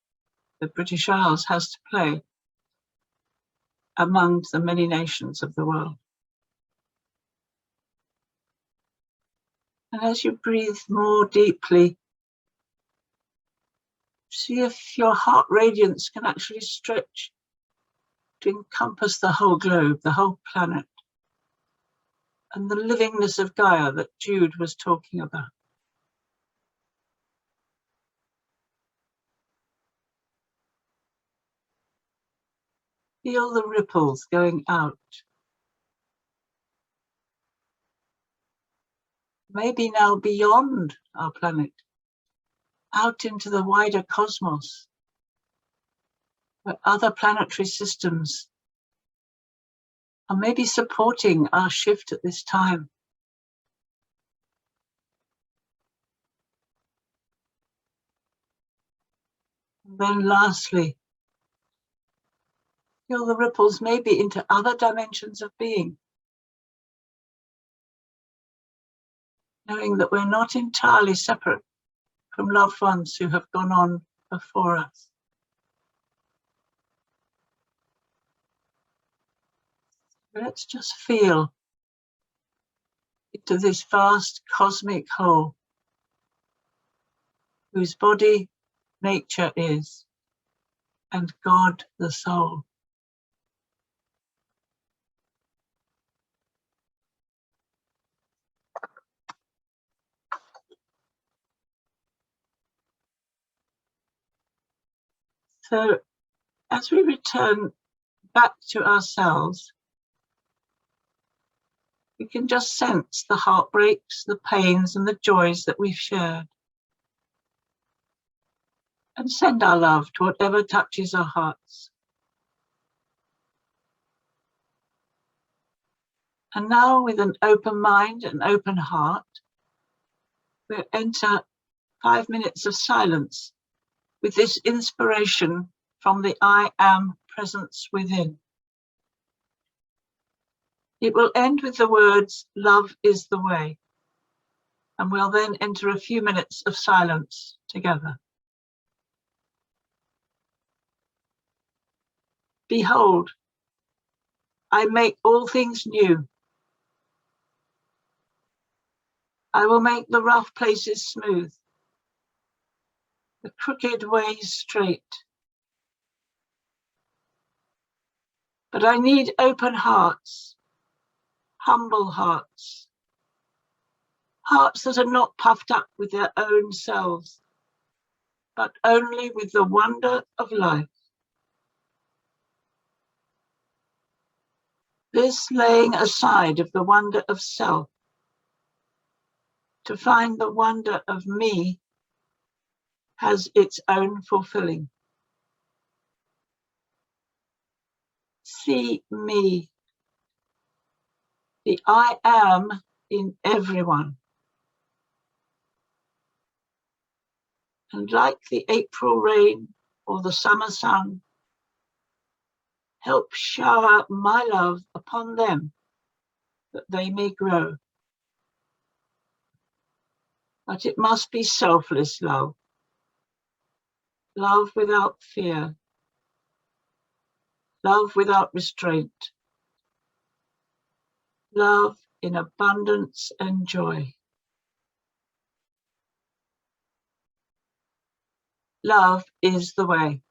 the British Isles has to play among the many nations of the world. And as you breathe more deeply, see if your heart radiance can actually stretch to encompass the whole globe, the whole planet, and the livingness of Gaia that Jude was talking about. Feel the ripples going out. Maybe now beyond our planet, out into the wider cosmos, where other planetary systems are maybe supporting our shift at this time. And then lastly, feel the ripples maybe into other dimensions of being, knowing that we're not entirely separate from loved ones who have gone on before us. Let's just feel into this vast cosmic whole, whose body nature is, and God the soul. So as we return back to ourselves, we can just sense the heartbreaks, the pains and the joys that we've shared, and send our love to whatever touches our hearts. And now, with an open mind and open heart, we'll enter 5 minutes of silence with this inspiration from the I Am presence within. It will end with the words, "Love is the way," and we'll then enter a few minutes of silence together. Behold, I make all things new. I will make the rough places smooth, the crooked ways straight. But I need open hearts, humble hearts, hearts that are not puffed up with their own selves, but only with the wonder of life. This laying aside of the wonder of self to find the wonder of me has its own fulfilling. See me, the I am in everyone. And like the April rain or the summer sun, help shower my love upon them that they may grow. But it must be selfless love, love without fear, love without restraint, love in abundance and joy. Love is the way.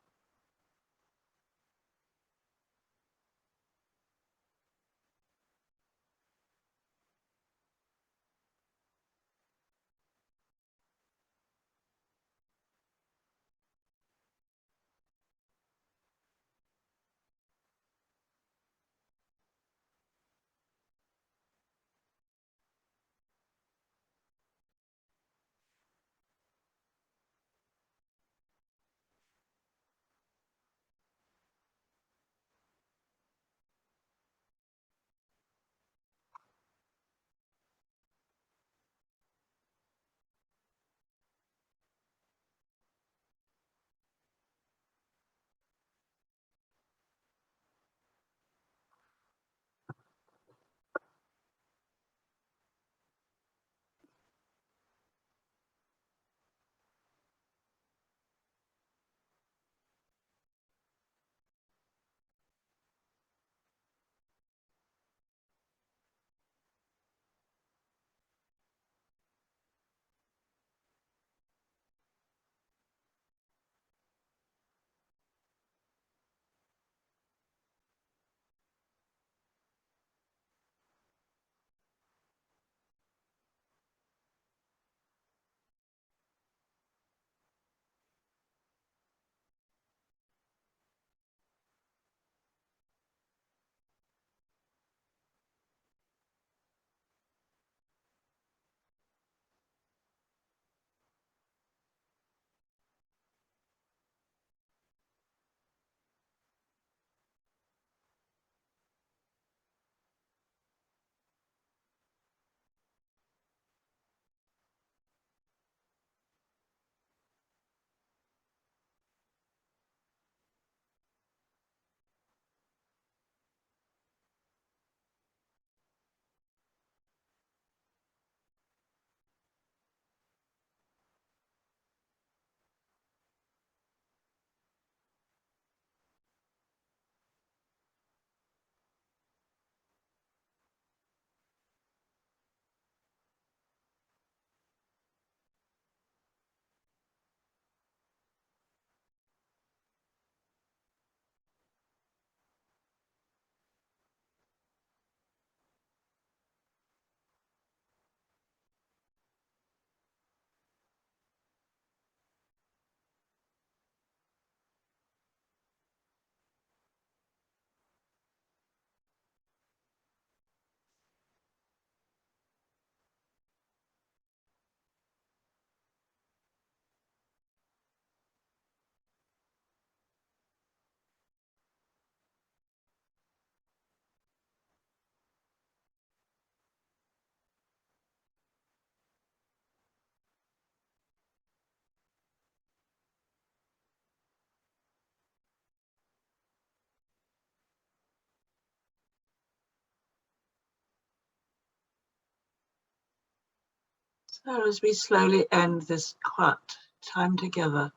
So as we slowly end this quiet time together,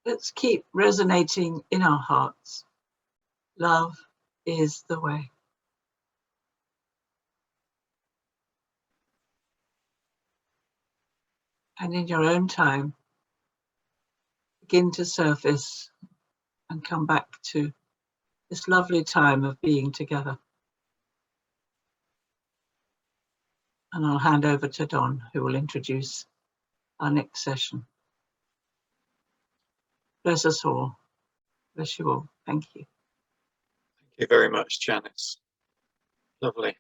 let's keep resonating in our hearts. Love is the way. And in your own time, begin to surface and come back to this lovely time of being together. And I'll hand over to Don, who will introduce our next session. Bless us all. Bless you all. Thank you. Thank you very much, Janice. Lovely.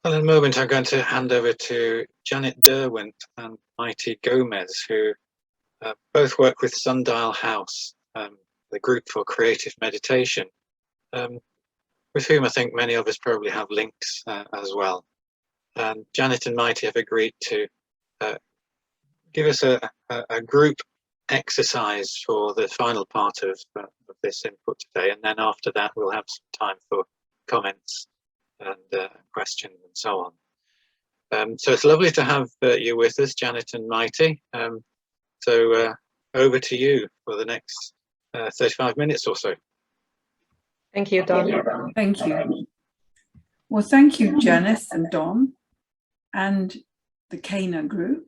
Well, in a moment, I'm going to hand over to Janet Derwent and Mayte Gomez, who both work with Sundial House, the group for creative meditation, with whom I think many of us probably have links as well. Janet and Mayte have agreed to give us a group exercise for the final part of this input today, and then after that we'll have some time for comments and questions and so on. So it's lovely to have you with us, Janet and Mayte. So over to you for the next 35 minutes or so. Thank you, Don. Thank you. Well, thank you, Janice and Don and the Cana group.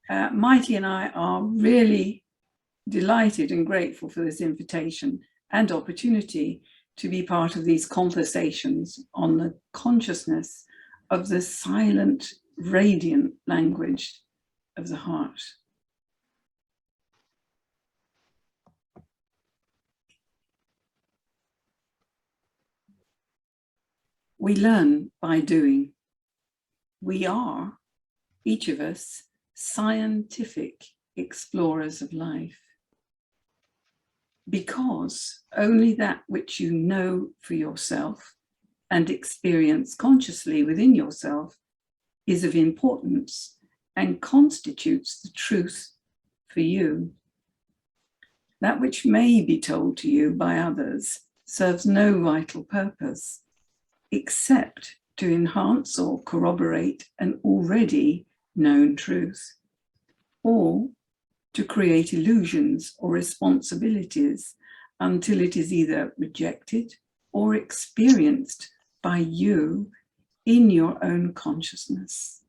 Mayte and I are really delighted and grateful for this invitation and opportunity to be part of these conversations on the consciousness of the silent, radiant language of the heart. We learn by doing. We are, each of us, scientific explorers of life. Because only that which you know for yourself and experience consciously within yourself is of importance and constitutes the truth for you. That which may be told to you by others serves no vital purpose, except to enhance or corroborate an already known truth, or to create illusions or responsibilities until it is either rejected or experienced by you in your own consciousness.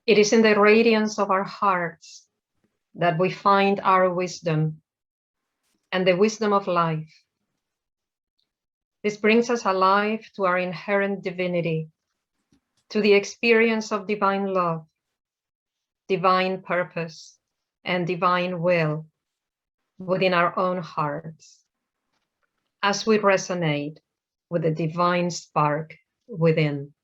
It is in the radiance of our hearts that we find our wisdom and the wisdom of life. This brings us alive to our inherent divinity, to the experience of divine love, divine purpose, and divine will within our own hearts, as we resonate with the divine spark within.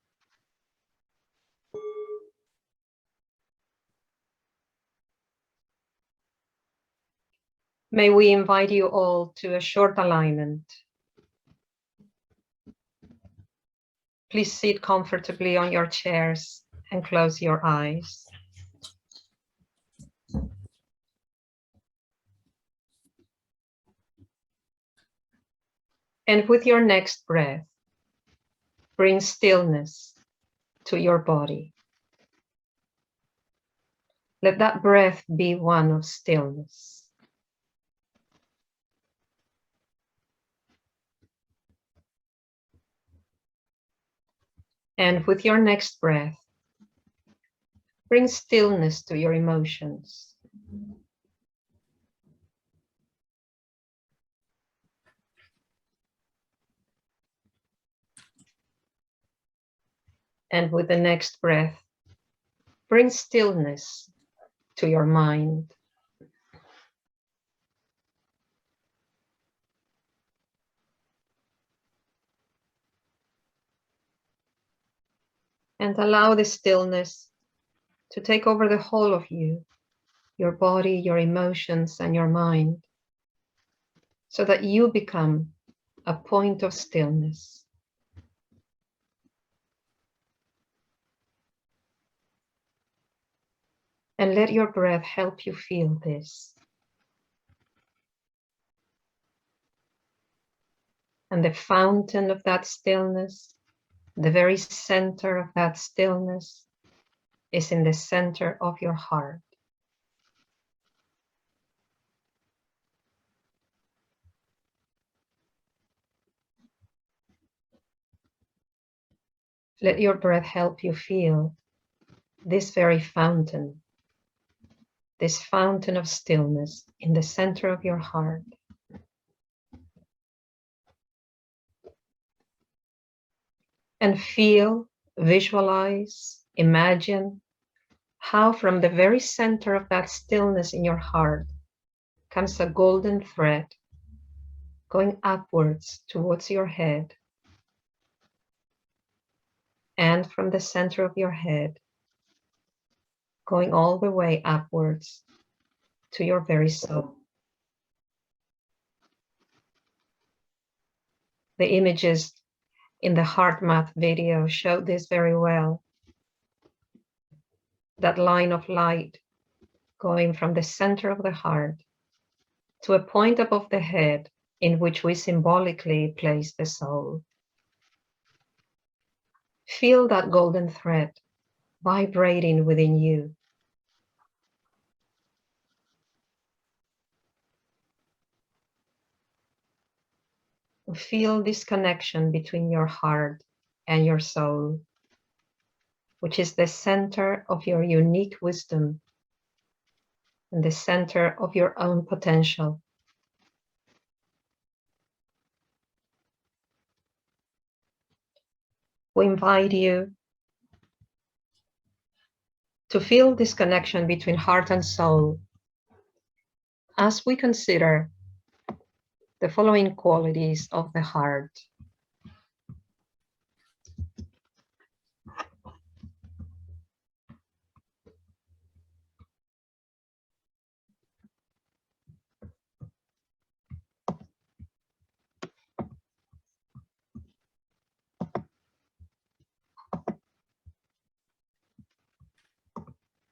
May we invite you all to a short alignment. Please sit comfortably on your chairs and close your eyes. And with your next breath, bring stillness to your body. Let that breath be one of stillness. And with your next breath, bring stillness to your emotions. And with the next breath, bring stillness to your mind. And allow the stillness to take over the whole of you, your body, your emotions, and your mind, so that you become a point of stillness. And let your breath help you feel this. And the fountain of that stillness, the very center of that stillness, is in the center of your heart. Let your breath help you feel this very fountain, this fountain of stillness in the center of your heart. And feel, visualize, imagine how from the very center of that stillness in your heart comes a golden thread going upwards towards your head, and from the center of your head going all the way upwards to your very soul. The images in the heart math video show this very well. That line of light going from the center of the heart to a point above the head in which we symbolically place the soul. Feel that golden thread vibrating within you. Feel this connection between your heart and your soul, which is the center of your unique wisdom and the center of your own potential. We invite you to feel this connection between heart and soul as we consider the following qualities of the heart.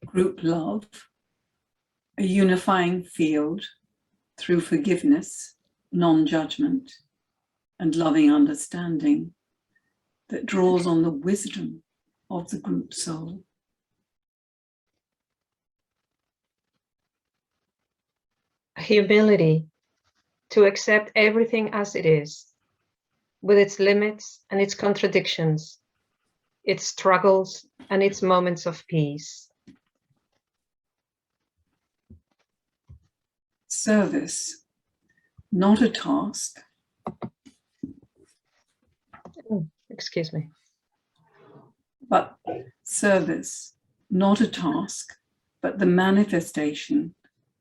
Group love, a unifying field through forgiveness, non-judgment, and loving understanding that draws on the wisdom of the group soul. Humility, to accept everything as it is, with its limits and its contradictions, its struggles and its moments of peace. Service, not a task. Excuse me. But service, not a task, but the manifestation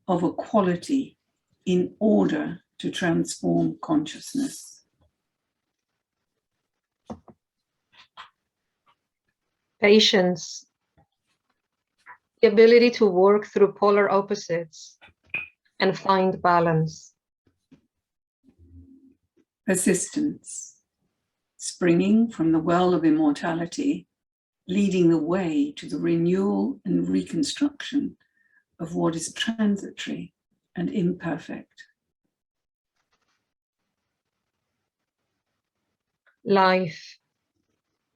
of a quality in order to transform consciousness. Patience, the ability to work through polar opposites and find balance. Persistence, springing from the well of immortality, leading the way to the renewal and reconstruction of what is transitory and imperfect. Life,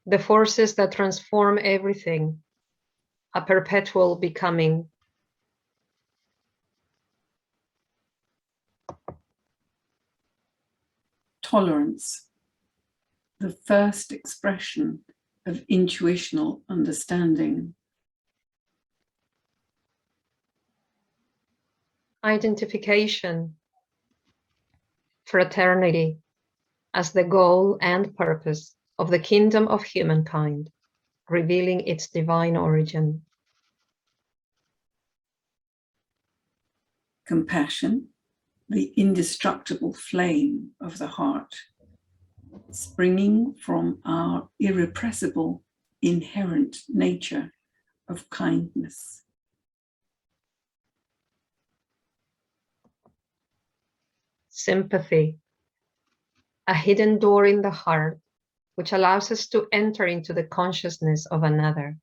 the forces that transform everything, a perpetual becoming. Tolerance, the first expression of intuitional understanding. Identification, fraternity, as the goal and purpose of the kingdom of humankind, revealing its divine origin. Compassion, the indestructible flame of the heart, springing from our irrepressible inherent nature of kindness. Sympathy, a hidden door in the heart which allows us to enter into the consciousness of another.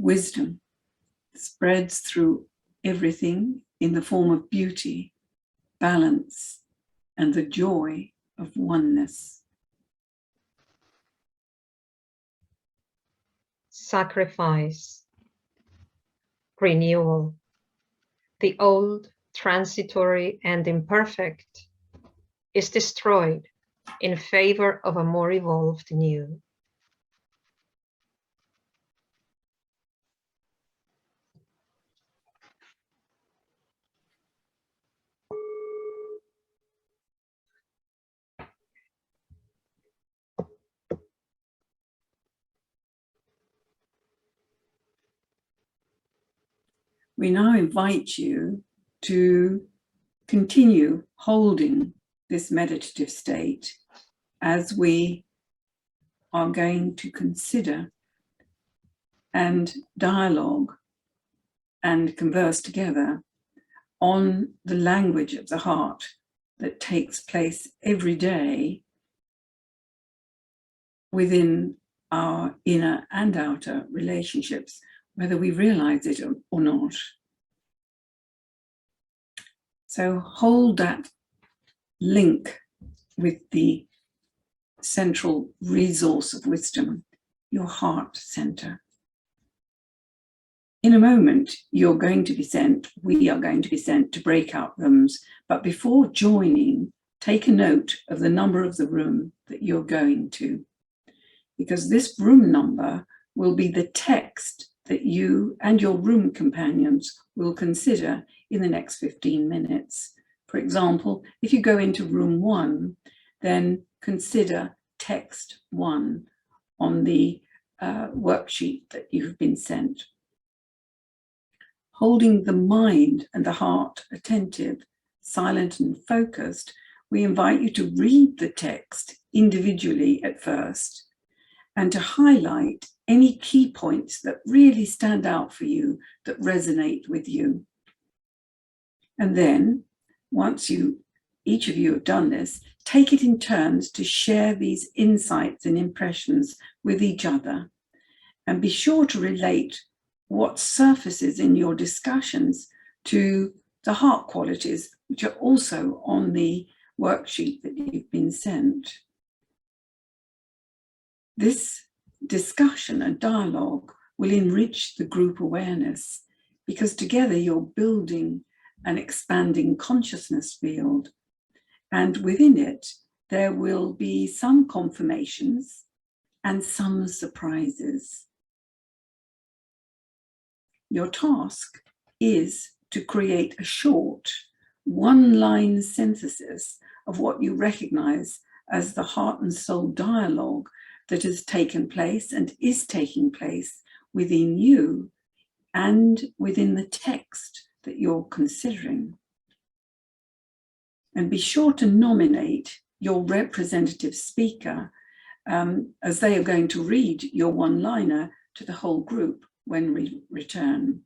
wisdom spreads through everything in the form of beauty, balance, and the joy of oneness. Sacrifice, renewal, the old, transitory, and imperfect is destroyed in favor of a more evolved new. We now invite you to continue holding this meditative state as we are going to consider and dialogue and converse together on the language of the heart that takes place every day within our inner and outer relationships, whether we realize it or not. So hold that link with the central resource of wisdom, your heart center. In a moment, you're going to be sent, we are going to be sent to breakout rooms, but before joining, take a note of the number of the room that you're going to, because this room number will be the text that you and your room companions will consider in the next 15 minutes. For example, if you go into room 1, then consider text 1 on the worksheet that you've been sent. Holding the mind and the heart attentive, silent and focused, we invite you to read the text individually at first and to highlight any key points that really stand out for you, that resonate with you. And then, once each of you have done this, take it in turns to share these insights and impressions with each other. And be sure to relate what surfaces in your discussions to the heart qualities, which are also on the worksheet that you've been sent. This discussion and dialogue will enrich the group awareness, because together you're building an expanding consciousness field, and within it there will be some confirmations and some surprises. Your task is to create a short, one-line synthesis of what you recognize as the heart and soul dialogue that has taken place and is taking place within you and within the text that you're considering. And be sure to nominate your representative speaker as they are going to read your one-liner to the whole group when we return.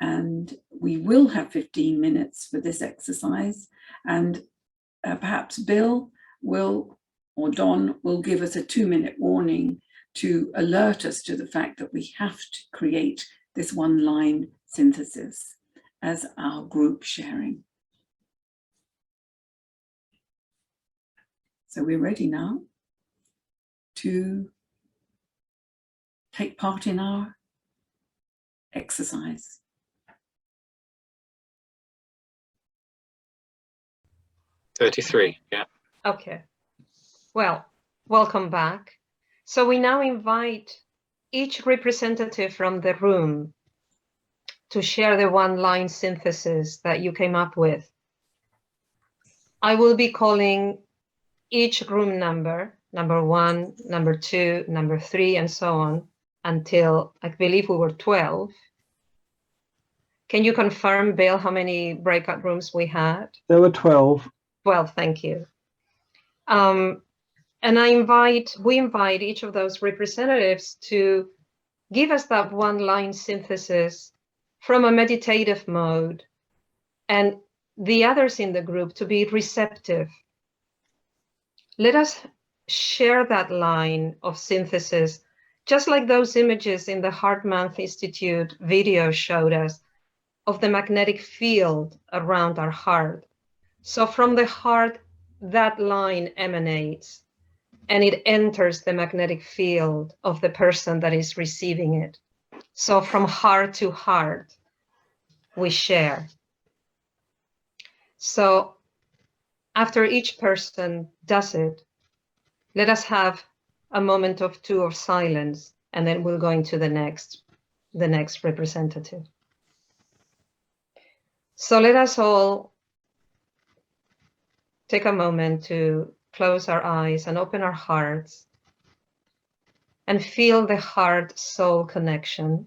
And we will have 15 minutes for this exercise, and perhaps Bill will, or Don will give us a 2-minute warning to alert us to the fact that we have to create this one-line synthesis as our group sharing. So we're ready now to take part in our exercise. "33, yeah. Okay. Well, welcome back. So we now invite each representative from the room to share the one-line synthesis that you came up with. I will be calling each room number, number 1, number 2, number 3, and so on, until I believe we were 12. Can you confirm, Bill, how many breakout rooms we had? There were 12. 12, thank you. And we invite each of those representatives to give us that one-line synthesis from a meditative mode, and the others in the group to be receptive. Let us share that line of synthesis just like those images in the Heart Month Institute video showed us of the magnetic field around our heart. So from the heart, that line emanates and it enters the magnetic field of the person that is receiving it. So from heart to heart, we share. So after each person does it, let us have a moment or two of silence, and then we'll go into the next representative. So let us all take a moment to close our eyes and open our hearts and feel the heart-soul connection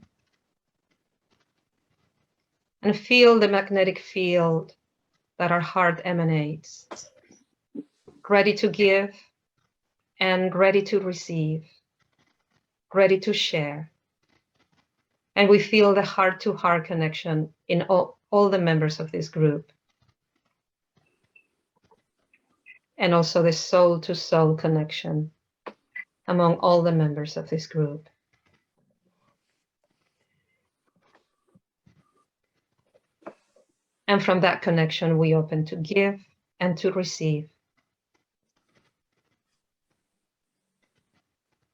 and feel the magnetic field that our heart emanates, ready to give and ready to receive, ready to share. And we feel the heart-to-heart connection in all the members of this group. And also the soul-to-soul connection among all the members of this group. And from that connection, we open to give and to receive.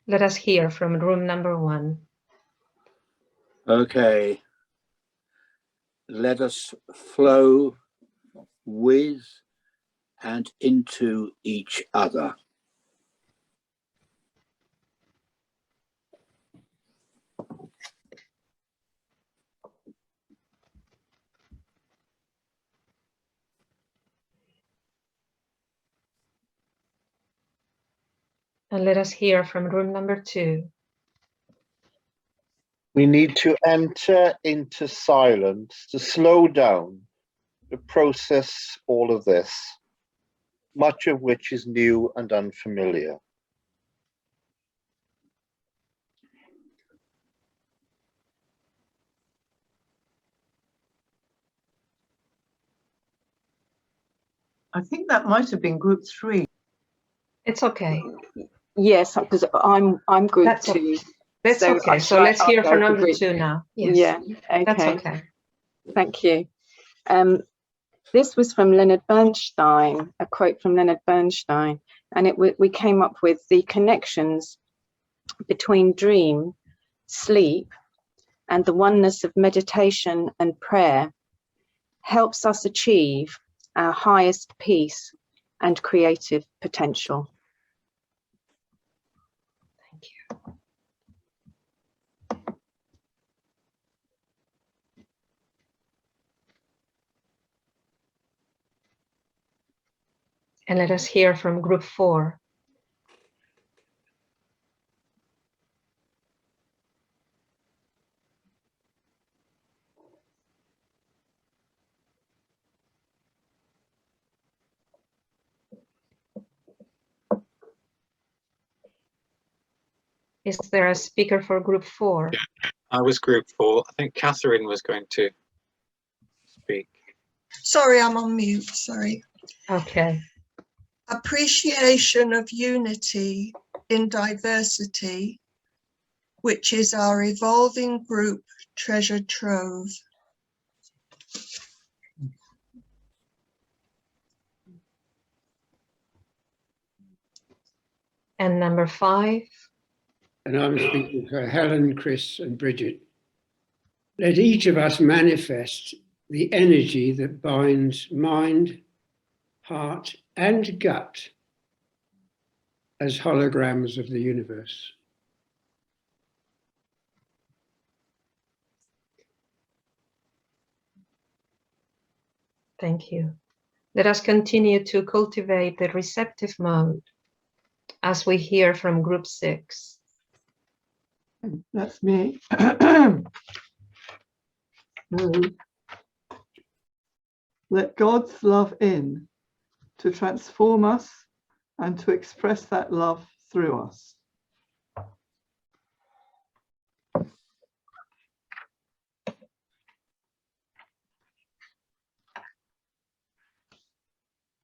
Let us hear from room number 1. Okay. Let us flow with and into each other. And let us hear from room number 2. We need to enter into silence to slow down, to process all of this, much of which is new and unfamiliar. I think that might have been group 3. It's okay. Yes, because I'm group That's 2. That's So okay. So let's hear from number group 2 now. Yes. Yeah, okay. That's okay. Thank you. This was from Leonard Bernstein, a quote from Leonard Bernstein, and we came up with the connections between dream, sleep, and the oneness of meditation and prayer helps us achieve our highest peace and creative potential. Thank you. And let us hear from group 4. Is there a speaker for group 4? Yeah, I was group 4. I think Catherine was going to speak. Sorry, I'm on mute, sorry. Okay. Appreciation of unity in diversity, which is our evolving group treasure trove. And number 5. And I'm speaking for Helen, Chris, and Bridget. Let each of us manifest the energy that binds mind, heart, and gut as holograms of the universe. Thank you. Let us continue to cultivate the receptive mode as we hear from group 6. That's me. Let God's love in to transform us and to express that love through us.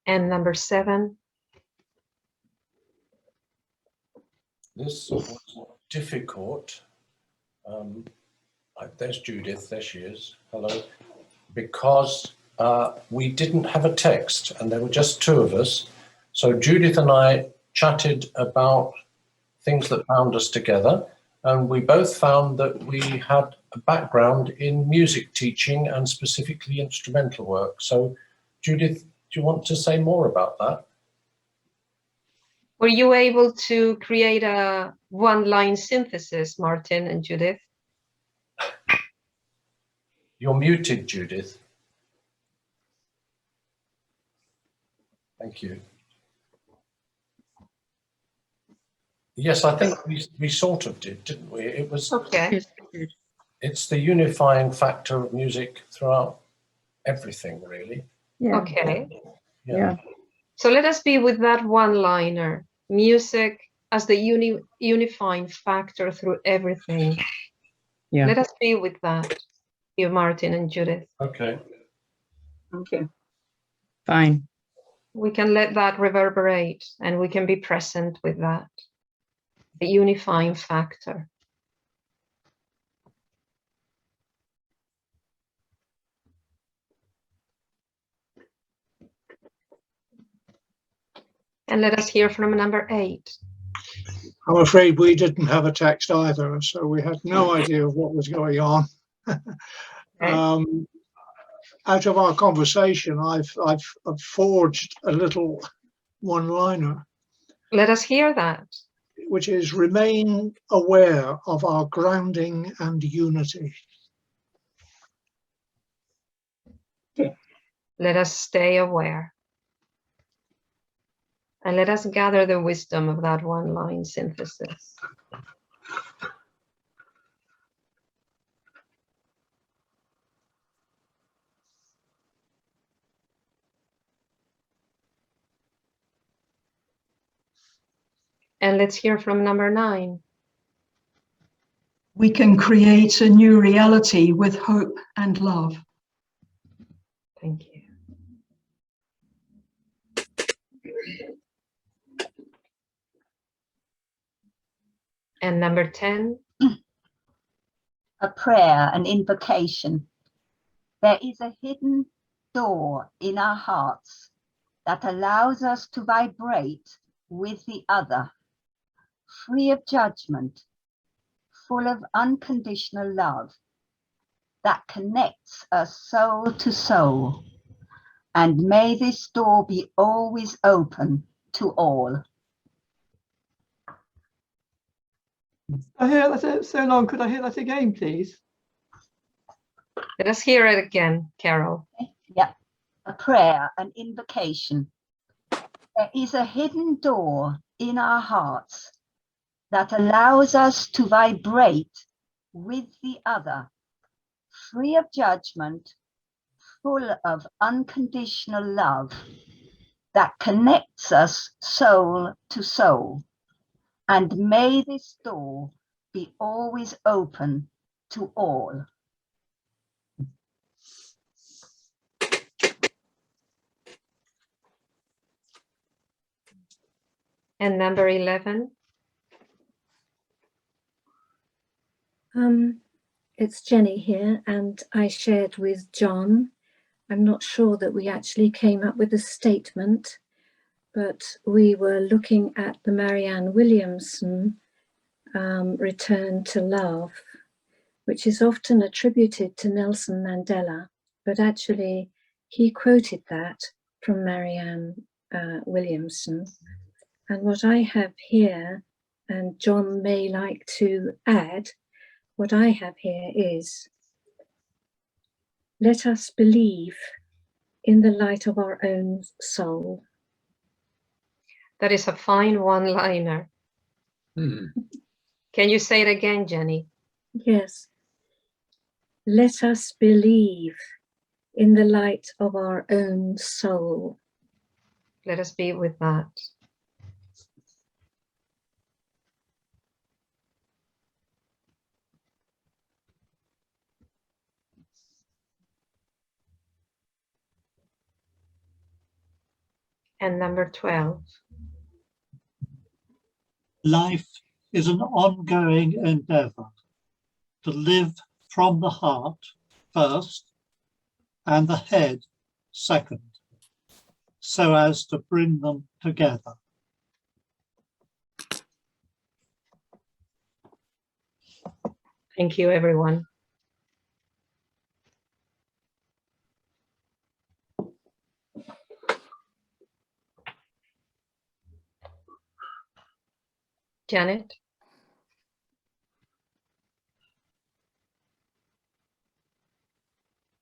And number 7. difficult. There's Judith, there she is, hello, because we didn't have a text and there were just two of us. So Judith and I chatted about things that bound us together, and we both found that we had a background in music teaching and specifically instrumental work. So Judith, do you want to say more about that? Were you able to create a one-line synthesis, Martin and Judith? You're muted, Judith. Thank you. Yes, I think we sort of did, didn't we? It was okay. It's the unifying factor of music throughout everything, really. Yeah. Okay. Yeah. So let us be with that one-liner, music as the unifying factor through everything. Yeah. Let us be with that, you, Martin and Judith. Okay. Okay. Fine. We can let that reverberate and we can be present with that, the unifying factor. And let us hear from number 8. I'm afraid we didn't have a text either, so we had no idea of what was going on. Out of our conversation, I've forged a little one-liner. Let us hear that. Which is remain aware of our grounding and unity. Let us stay aware. And let us gather the wisdom of that one-line synthesis. And let's hear from number 9. We can create a new reality with hope and love. Thank you. And number 10. A prayer, an invocation. There is a hidden door in our hearts that allows us to vibrate with the other, free of judgment, full of unconditional love that connects us soul to soul. And may this door be always open to all. I hear that so long. Could I hear that again, please? Let us hear it again, Carol. Yeah, a prayer, an invocation. There is a hidden door in our hearts that allows us to vibrate with the other, free of judgment, full of unconditional love that connects us soul to soul. And may this door be always open to all. And number 11. It's Jenny here, and I shared with John. I'm not sure that we actually came up with a statement, but we were looking at the Marianne Williamson Return to Love, which is often attributed to Nelson Mandela, but actually he quoted that from Marianne Williamson. And what I have here, and John may like to add, what I have here is, let us believe in the light of our own soul. That is a fine one-liner. Can you say it again, Jenny? Yes. Let us believe in the light of our own soul. Let us be with that. And number 12. Life is an ongoing endeavour to live from the heart first and the head second, so as to bring them together. Thank you, everyone. Janet?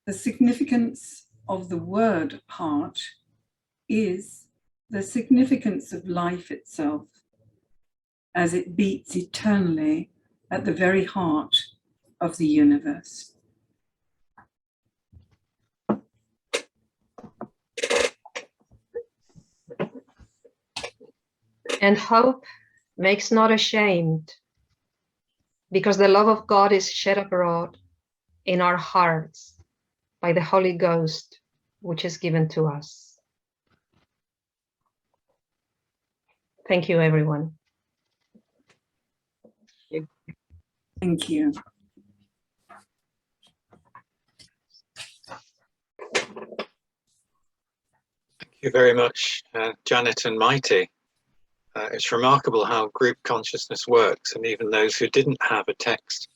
The significance of the word heart is the significance of life itself, as it beats eternally at the very heart of the universe. And hope makes not ashamed, because the love of God is shed abroad in our hearts by the Holy Ghost, which is given to us. Thank you, everyone. Thank you. Thank you very much, Janet and Mayte. It's remarkable how group consciousness works, and even those who didn't have a text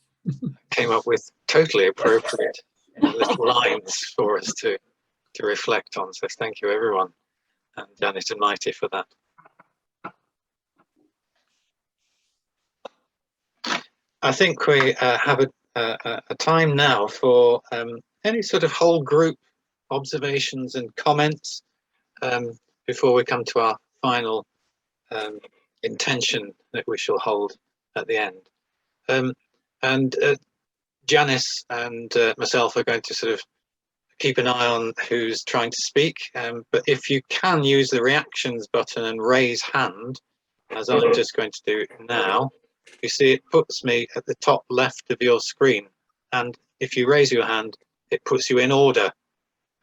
came up with totally appropriate little lines for us to reflect on. So thank you, everyone, and Janet and Mayte for that. I think we have a time now for any sort of whole group observations and comments before we come to our final intention that we shall hold at the end. Janice and myself are going to sort of keep an eye on who's trying to speak, but if you can use the reactions button and raise hand, as I'm just going to do now, you see it puts me at the top left of your screen, and if you raise your hand it puts you in order,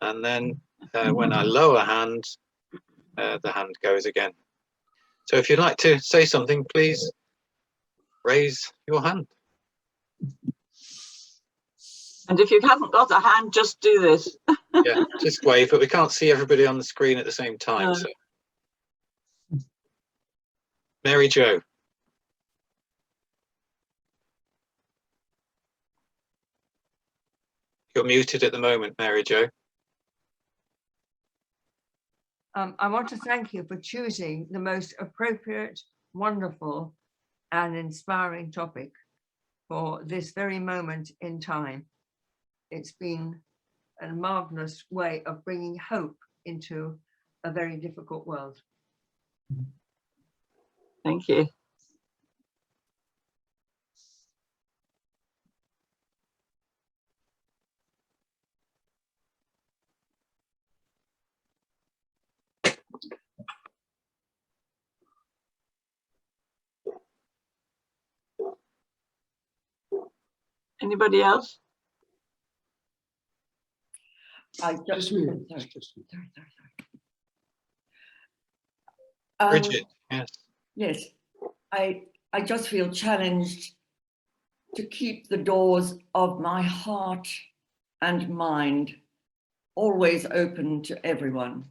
and then when I lower hand, the hand goes again. So if you'd like to say something, please raise your hand. And if you haven't got a hand, just do this. Yeah, just wave, but we can't see everybody on the screen at the same time. No. So. Mary Jo. You're muted at the moment, Mary Jo. I want to thank you for choosing the most appropriate, wonderful, and inspiring topic for this very moment in time. It's been a marvelous way of bringing hope into a very difficult world. Thank you. Anybody else? Sorry. Bridget, yes. Yes, I just feel challenged to keep the doors of my heart and mind always open to everyone.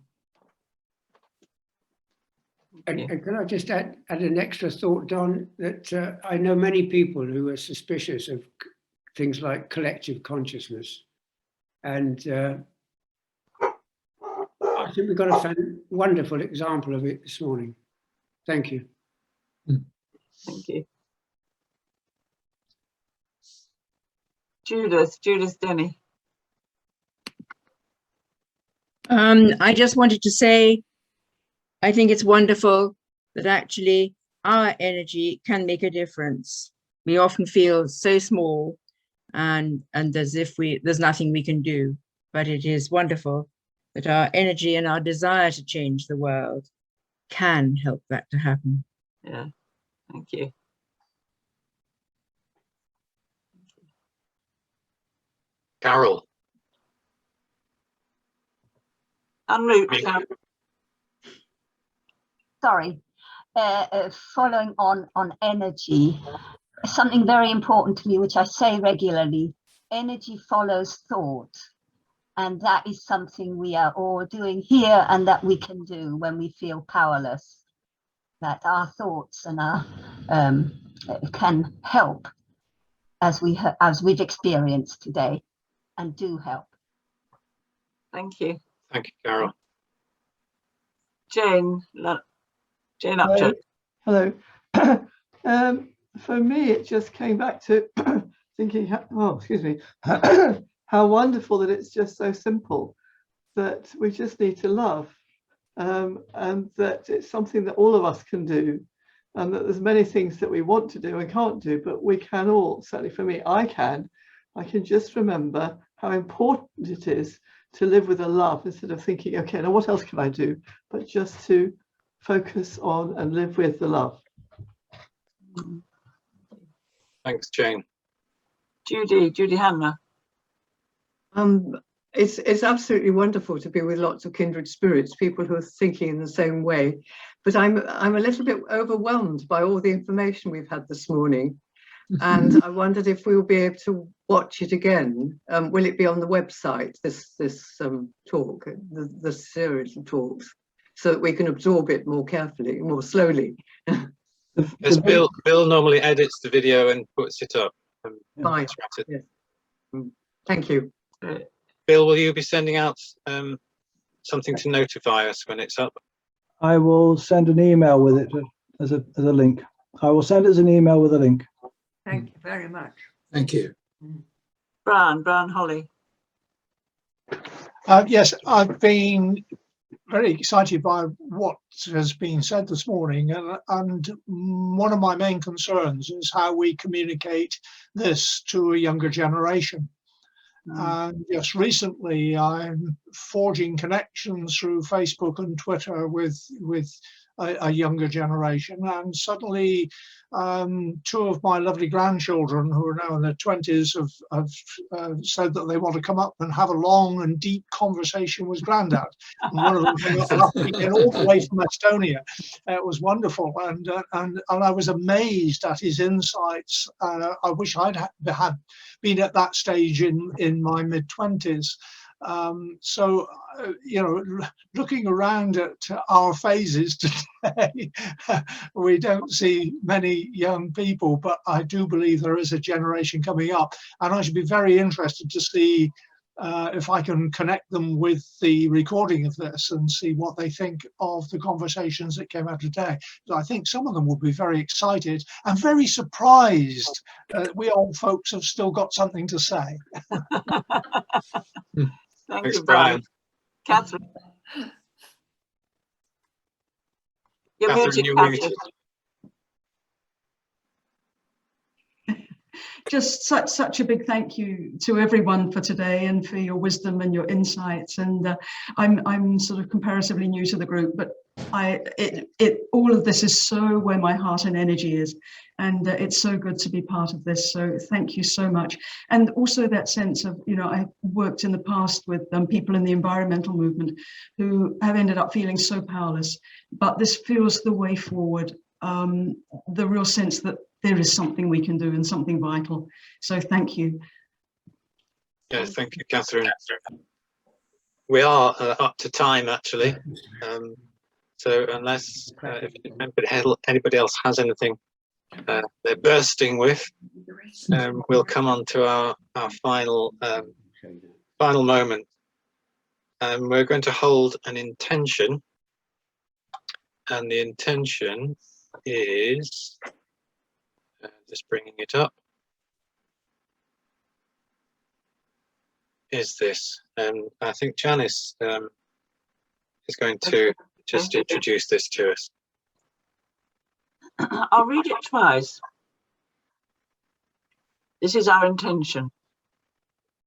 And can I just add an extra thought, Don, that I know many people who are suspicious of things like collective consciousness. And I think we've got a wonderful example of it this morning. Thank you. Thank you. Judith Denny. I just wanted to say, I think it's wonderful that actually our energy can make a difference. We often feel so small and as if there's nothing we can do, but it is wonderful that our energy and our desire to change the world can help that to happen. Yeah, thank you. Carol. Unmute, Carol. Sorry. following on energy, something very important to me, which I say regularly: energy follows thought. And that is something we are all doing here, and that we can do when we feel powerless. That our thoughts and our can help, as we've experienced today, and do help. Thank you. Thank you, Carol. Jane Upchurch. Hello. For me, it just came back to thinking, how wonderful that it's just so simple, that we just need to love, and that it's something that all of us can do, and that there's many things that we want to do and can't do, but we can all, certainly for me, I can just remember how important it is to live with a love, instead of thinking, okay, now what else can I do, but just to focus on and live with the love. Thanks, Jane. Judy Hanna. It's absolutely wonderful to be with lots of kindred spirits, people who are thinking in the same way. But I'm a little bit overwhelmed by all the information we've had this morning, and I wondered if we will be able to watch it again. Will it be on the website? This talk, the series of talks, so that we can absorb it more carefully, more slowly. As Bill normally edits the video and puts it up. Fine. Yes. Thank you. Bill, will you be sending out something to notify us when it's up? I will send an email with it as a link. I will send it as an email with a link. Thank you very much. Thank you. Brian Holly. Yes, I've been very excited by what has been said this morning, and one of my main concerns is how we communicate this to a younger generation. And just recently, I'm forging connections through Facebook and Twitter with a younger generation, and suddenly two of my lovely grandchildren, who are now in their 20s, have said that they want to come up and have a long and deep conversation with Grandad. And one of them came up all the way from Estonia. It was wonderful, and I was amazed at his insights. I wish I'd had been at that stage in my mid-20s. So, looking around at our phases today, we don't see many young people, but I do believe there is a generation coming up, and I should be very interested to see if I can connect them with the recording of this and see what they think of the conversations that came out today. So I think some of them will be very excited and very surprised we old folks have still got something to say. Thank you, Brian. Catherine. You're muted, Catherine. Just such a big thank you to everyone for today and for your wisdom and your insights. And I'm sort of comparatively new to the group, but all of this is so where my heart and energy is, and it's so good to be part of this. So thank you so much. And also that sense of, I worked in the past with people in the environmental movement who have ended up feeling so powerless, but this feels the way forward. The real sense that there is something we can do and something vital. So thank you. Yes, thank you, Catherine. We are up to time, actually. So unless if anybody else has anything they're bursting with, we'll come on to our final moment. We're going to hold an intention, and the intention is just bringing it up. Is this? I think Janice is going to just introduce this to us. I'll read it twice. This is our intention.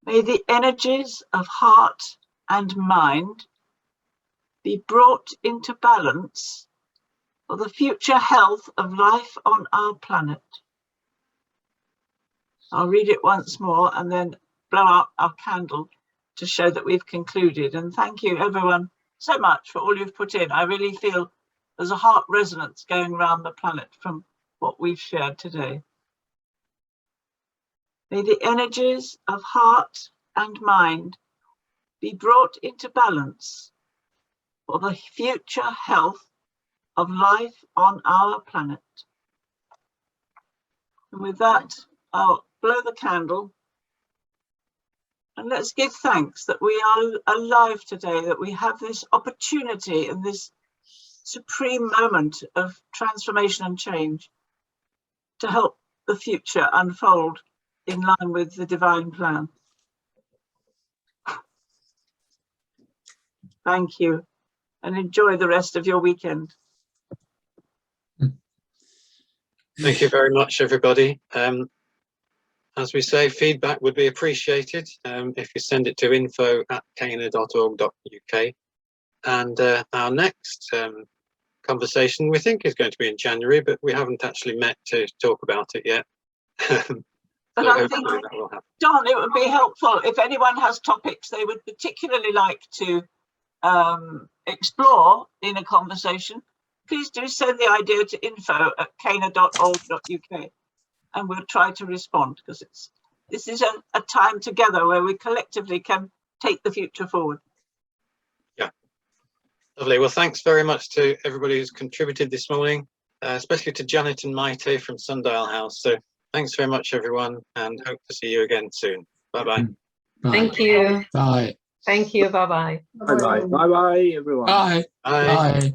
May the energies of heart and mind be brought into balance for the future health of life on our planet. I'll read it once more and then blow out our candle to show that we've concluded. And thank you everyone so much for all you've put in. I really feel There's a heart resonance going around the planet from what we've shared today. May the energies of heart and mind be brought into balance for the future health of life on our planet. And with that, I'll blow the candle. And let's give thanks that we are alive today, that we have this opportunity and this supreme moment of transformation and change to help the future unfold in line with the divine plan. Thank you, and enjoy the rest of your weekend. Thank you very much, everybody. As we say, feedback would be appreciated if you send it to info@cana.org.uk. And our next conversation, we think, is going to be in January, but we haven't actually met to talk about it yet. But I think, Don, it would be helpful if anyone has topics they would particularly like to explore in a conversation. Please do send the idea to info@cana.org.uk and we'll try to respond, because this is a time together where we collectively can take the future forward. Yeah, lovely. Well, thanks very much to everybody who's contributed this morning, especially to Janet and Mayte from Sundial House. So thanks very much, everyone, and hope to see you again soon. Bye-bye. Thank you. Bye. Thank you. Bye-bye. Bye-bye. Bye-bye, everyone. Bye. Bye. Bye.